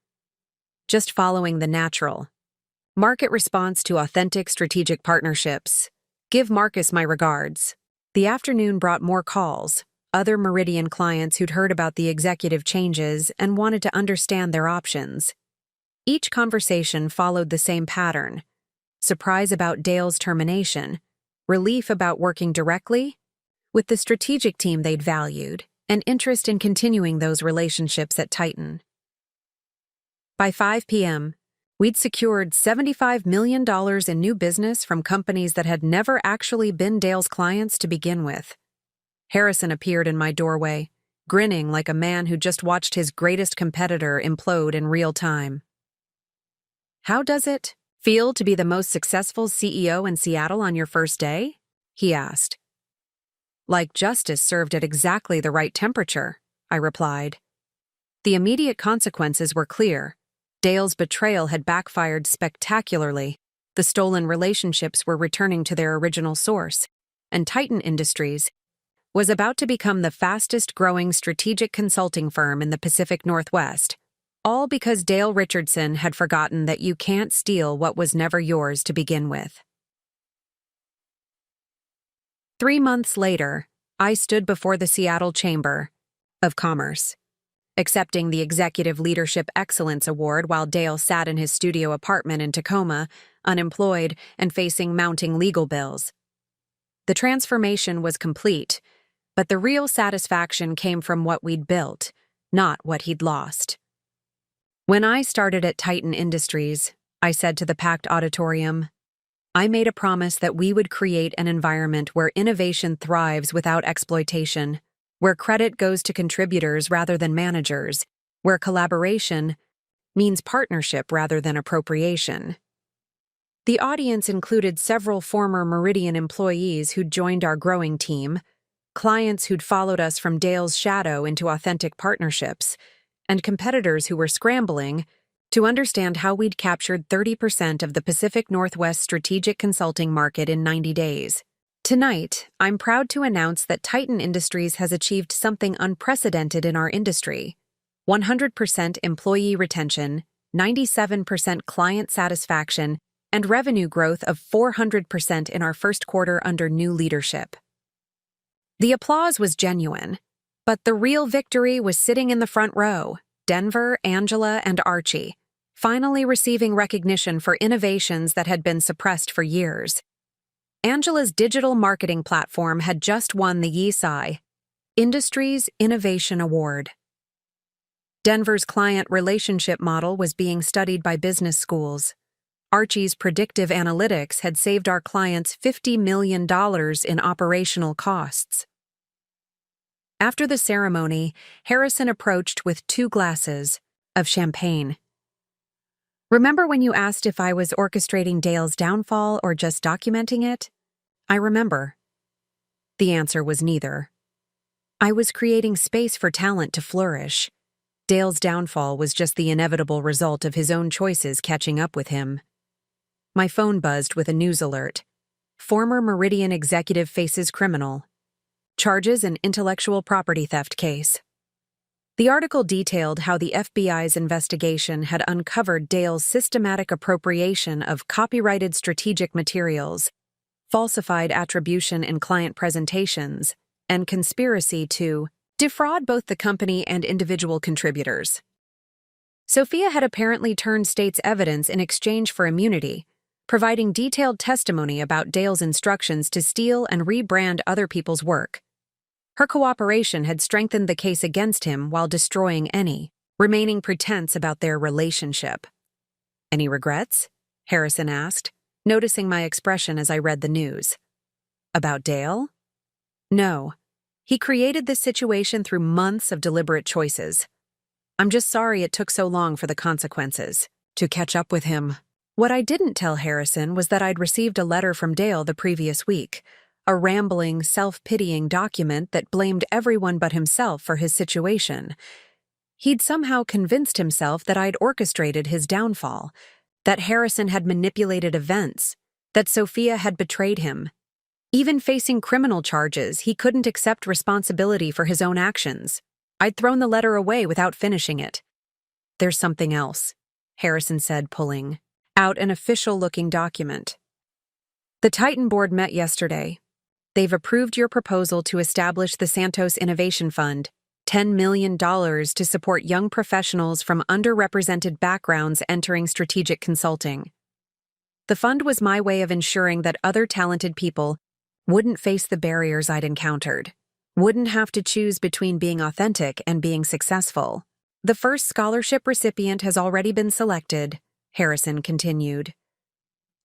"Just following the natural. Market response to authentic strategic partnerships. Give Marcus my regards." The afternoon brought more calls, other Meridian clients who'd heard about the executive changes and wanted to understand their options. Each conversation followed the same pattern: surprise about Dale's termination, relief about working directly with the strategic team they'd valued, and interest in continuing those relationships at Titan. By 5 p.m., we'd secured $75 million in new business from companies that had never actually been Dale's clients to begin with. Harrison appeared in my doorway, grinning like a man who just watched his greatest competitor implode in real time. "How does it feel to be the most successful CEO in Seattle on your first day?" he asked. "Like justice served at exactly the right temperature," I replied. The immediate consequences were clear. Dale's betrayal had backfired spectacularly. The stolen relationships were returning to their original source, and Titan Industries was about to become the fastest-growing strategic consulting firm in the Pacific Northwest, all because Dale Richardson had forgotten that you can't steal what was never yours to begin with. 3 months later, I stood before the Seattle Chamber of Commerce, accepting the Executive Leadership Excellence Award while Dale sat in his studio apartment in Tacoma, unemployed and facing mounting legal bills. The transformation was complete, but the real satisfaction came from what we'd built, not what he'd lost. "When I started at Titan Industries," I said to the packed auditorium, "I made a promise that we would create an environment where innovation thrives without exploitation, where credit goes to contributors rather than managers, where collaboration means partnership rather than appropriation." The audience included several former Meridian employees who'd joined our growing team, clients who'd followed us from Dale's shadow into authentic partnerships, and competitors who were scrambling to understand how we'd captured 30% of the Pacific Northwest strategic consulting market in 90 days. Tonight, I'm proud to announce that Titan Industries has achieved something unprecedented in our industry: 100% employee retention, 97% client satisfaction, and revenue growth of 400% in our first quarter under new leadership. The applause was genuine, but the real victory was sitting in the front row: Denver, Angela, and Archie, finally receiving recognition for innovations that had been suppressed for years. Angela's digital marketing platform had just won the YESI Industries Innovation Award. Denver's client relationship model was being studied by business schools. Archie's predictive analytics had saved our clients $50 million in operational costs. After the ceremony, Harrison approached with 2 glasses of champagne. "Remember when you asked if I was orchestrating Dale's downfall or just documenting it?" "I remember." The answer was neither. I was creating space for talent to flourish. Dale's downfall was just the inevitable result of his own choices catching up with him. My phone buzzed with a news alert. Former Meridian executive faces criminal charges in intellectual property theft case. The article detailed how the FBI's investigation had uncovered Dale's systematic appropriation of copyrighted strategic materials, falsified attribution in client presentations, and conspiracy to defraud both the company and individual contributors. Sophia had apparently turned state's evidence in exchange for immunity, providing detailed testimony about Dale's instructions to steal and rebrand other people's work. Her cooperation had strengthened the case against him while destroying any remaining pretense about their relationship. "Any regrets?" Harrison asked, noticing my expression as I read the news. "About Dale?" "No. He created this situation through months of deliberate choices. I'm just sorry it took so long for the consequences to catch up with him." What I didn't tell Harrison was that I'd received a letter from Dale the previous week, a rambling, self-pitying document that blamed everyone but himself for his situation. He'd somehow convinced himself that I'd orchestrated his downfall, that Harrison had manipulated events, that Sophia had betrayed him. Even facing criminal charges, he couldn't accept responsibility for his own actions. I'd thrown the letter away without finishing it. "There's something else," Harrison said, pulling out an official-looking document. "The Titan board met yesterday. They've approved your proposal to establish the Santos Innovation Fund, $10 million to support young professionals from underrepresented backgrounds entering strategic consulting. The fund was my way of ensuring that other talented people wouldn't face the barriers I'd encountered, wouldn't have to choose between being authentic and being successful. The first scholarship recipient has already been selected," Harrison continued.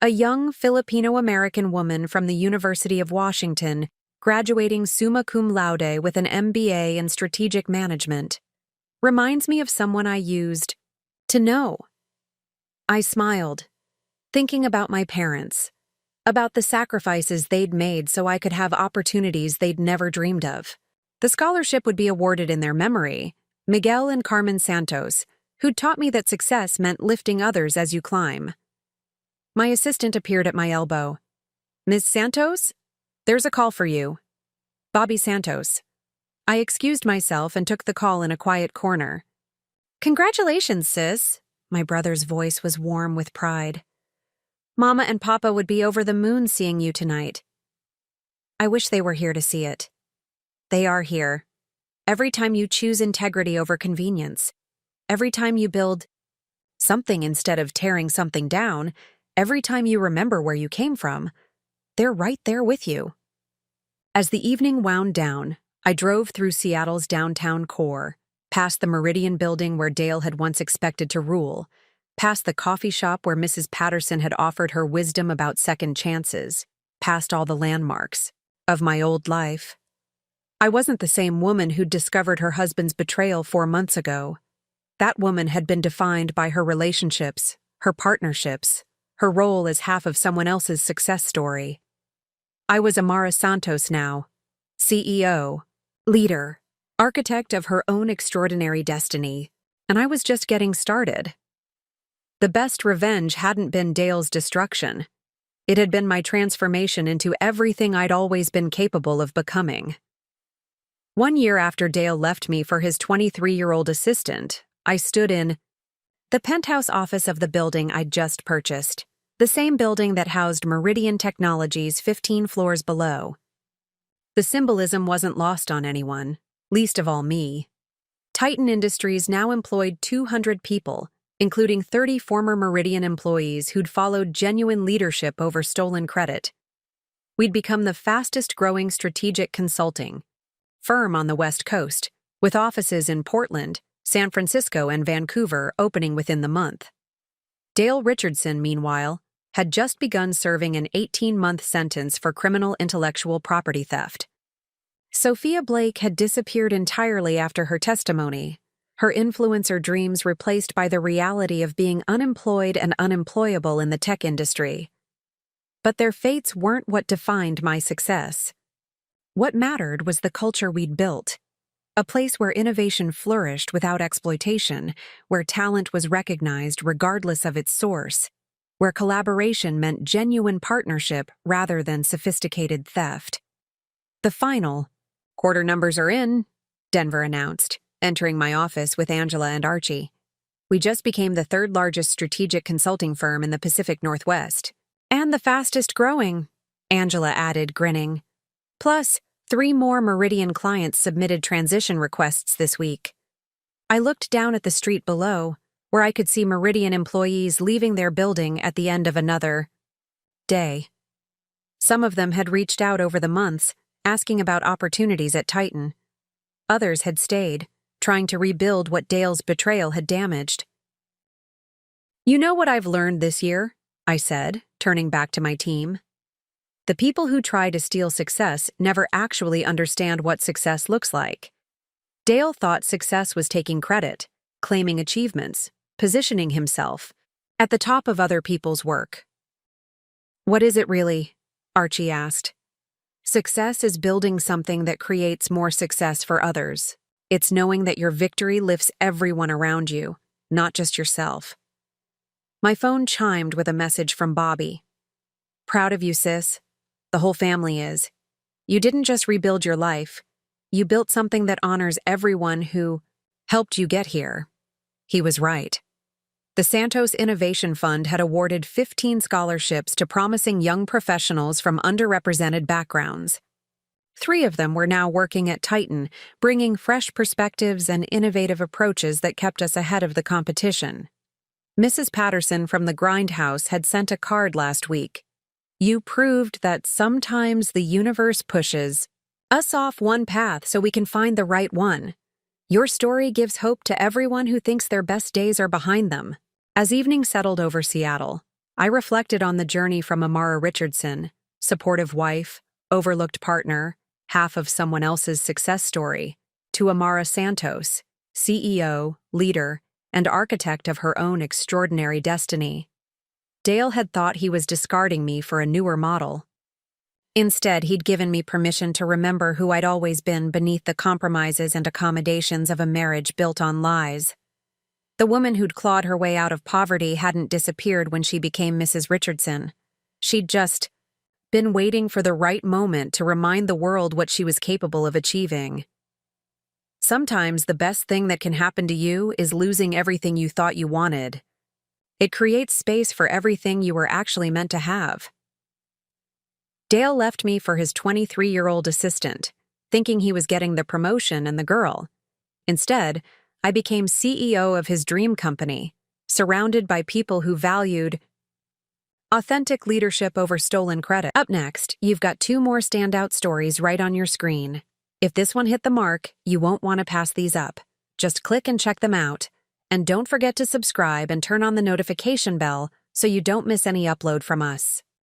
"A young Filipino-American woman from the University of Washington, graduating summa cum laude with an MBA in strategic management. Reminds me of someone I used to know." I smiled, thinking about my parents, about the sacrifices they'd made so I could have opportunities they'd never dreamed of. The scholarship would be awarded in their memory, Miguel and Carmen Santos, who'd taught me that success meant lifting others as you climb. My assistant appeared at my elbow. "Ms. Santos? There's a call for you." "Bobby Santos." I excused myself and took the call in a quiet corner. "Congratulations, sis." My brother's voice was warm with pride. "Mama and Papa would be over the moon seeing you tonight." I wish they were here to see it. They are here. Every time you choose integrity over convenience, every time you build something instead of tearing something down, every time you remember where you came from, they're right there with you. As the evening wound down, I drove through Seattle's downtown core, past the Meridian building where Dale had once expected to rule, past the coffee shop where Mrs. Patterson had offered her wisdom about second chances, past all the landmarks of my old life. I wasn't the same woman who'd discovered her husband's betrayal 4 months ago. That woman had been defined by her relationships, her partnerships, her role as half of someone else's success story. I was Amara Santos now, CEO, leader, architect of her own extraordinary destiny, and I was just getting started. The best revenge hadn't been Dale's destruction. It had been my transformation into everything I'd always been capable of becoming. 1 year after Dale left me for his 23-year-old assistant, I stood in the penthouse office of the building I'd just purchased, the same building that housed Meridian Technologies 15 floors below. The symbolism wasn't lost on anyone, least of all me. Titan Industries now employed 200 people, including 30 former Meridian employees who'd followed genuine leadership over stolen credit. We'd become the fastest-growing strategic consulting firm on the West Coast, with offices in Portland, San Francisco, and Vancouver opening within the month. Dale Richardson, meanwhile, had just begun serving an 18-month sentence for criminal intellectual property theft. Sophia Blake had disappeared entirely after her testimony, her influencer dreams replaced by the reality of being unemployed and unemployable in the tech industry. But their fates weren't what defined my success. What mattered was the culture we'd built. A place where innovation flourished without exploitation, where talent was recognized regardless of its source, where collaboration meant genuine partnership rather than sophisticated theft. The final quarter numbers are in, Denver announced, entering my office with Angela and Archie. We just became the third largest strategic consulting firm in the Pacific Northwest. And the fastest growing, Angela added, grinning. Plus, 3 more Meridian clients submitted transition requests this week. I looked down at the street below, where I could see Meridian employees leaving their building at the end of another day. Some of them had reached out over the months, asking about opportunities at Titan. Others had stayed, trying to rebuild what Dale's betrayal had damaged. You know what I've learned this year? I said, turning back to my team. The people who try to steal success never actually understand what success looks like. Dale thought success was taking credit, claiming achievements, positioning himself at the top of other people's work. What is it really? Archie asked. Success is building something that creates more success for others. It's knowing that your victory lifts everyone around you, not just yourself. My phone chimed with a message from Bobby. Proud of you, sis. The whole family is. You didn't just rebuild your life. You built something that honors everyone who helped you get here. He was right. The Santos Innovation Fund had awarded 15 scholarships to promising young professionals from underrepresented backgrounds. 3 of them were now working at Titan, bringing fresh perspectives and innovative approaches that kept us ahead of the competition. Mrs. Patterson from the Grindhouse had sent a card last week. You proved that sometimes the universe pushes us off one path so we can find the right one. Your story gives hope to everyone who thinks their best days are behind them. As evening settled over Seattle, I reflected on the journey from Amara Richardson, supportive wife, overlooked partner, half of someone else's success story, to Amara Santos, CEO, leader, and architect of her own extraordinary destiny. Dale had thought he was discarding me for a newer model. Instead, he'd given me permission to remember who I'd always been beneath the compromises and accommodations of a marriage built on lies. The woman who'd clawed her way out of poverty hadn't disappeared when she became Mrs. Richardson. She'd just been waiting for the right moment to remind the world what she was capable of achieving. Sometimes the best thing that can happen to you is losing everything you thought you wanted. It creates space for everything you were actually meant to have. Dale left me for his 23-year-old assistant, thinking he was getting the promotion and the girl. Instead, I became CEO of his dream company, surrounded by people who valued authentic leadership over stolen credit. Up next, you've got 2 more standout stories right on your screen. If this one hit the mark, you won't want to pass these up. Just click and check them out. And don't forget to subscribe and turn on the notification bell so you don't miss any upload from us.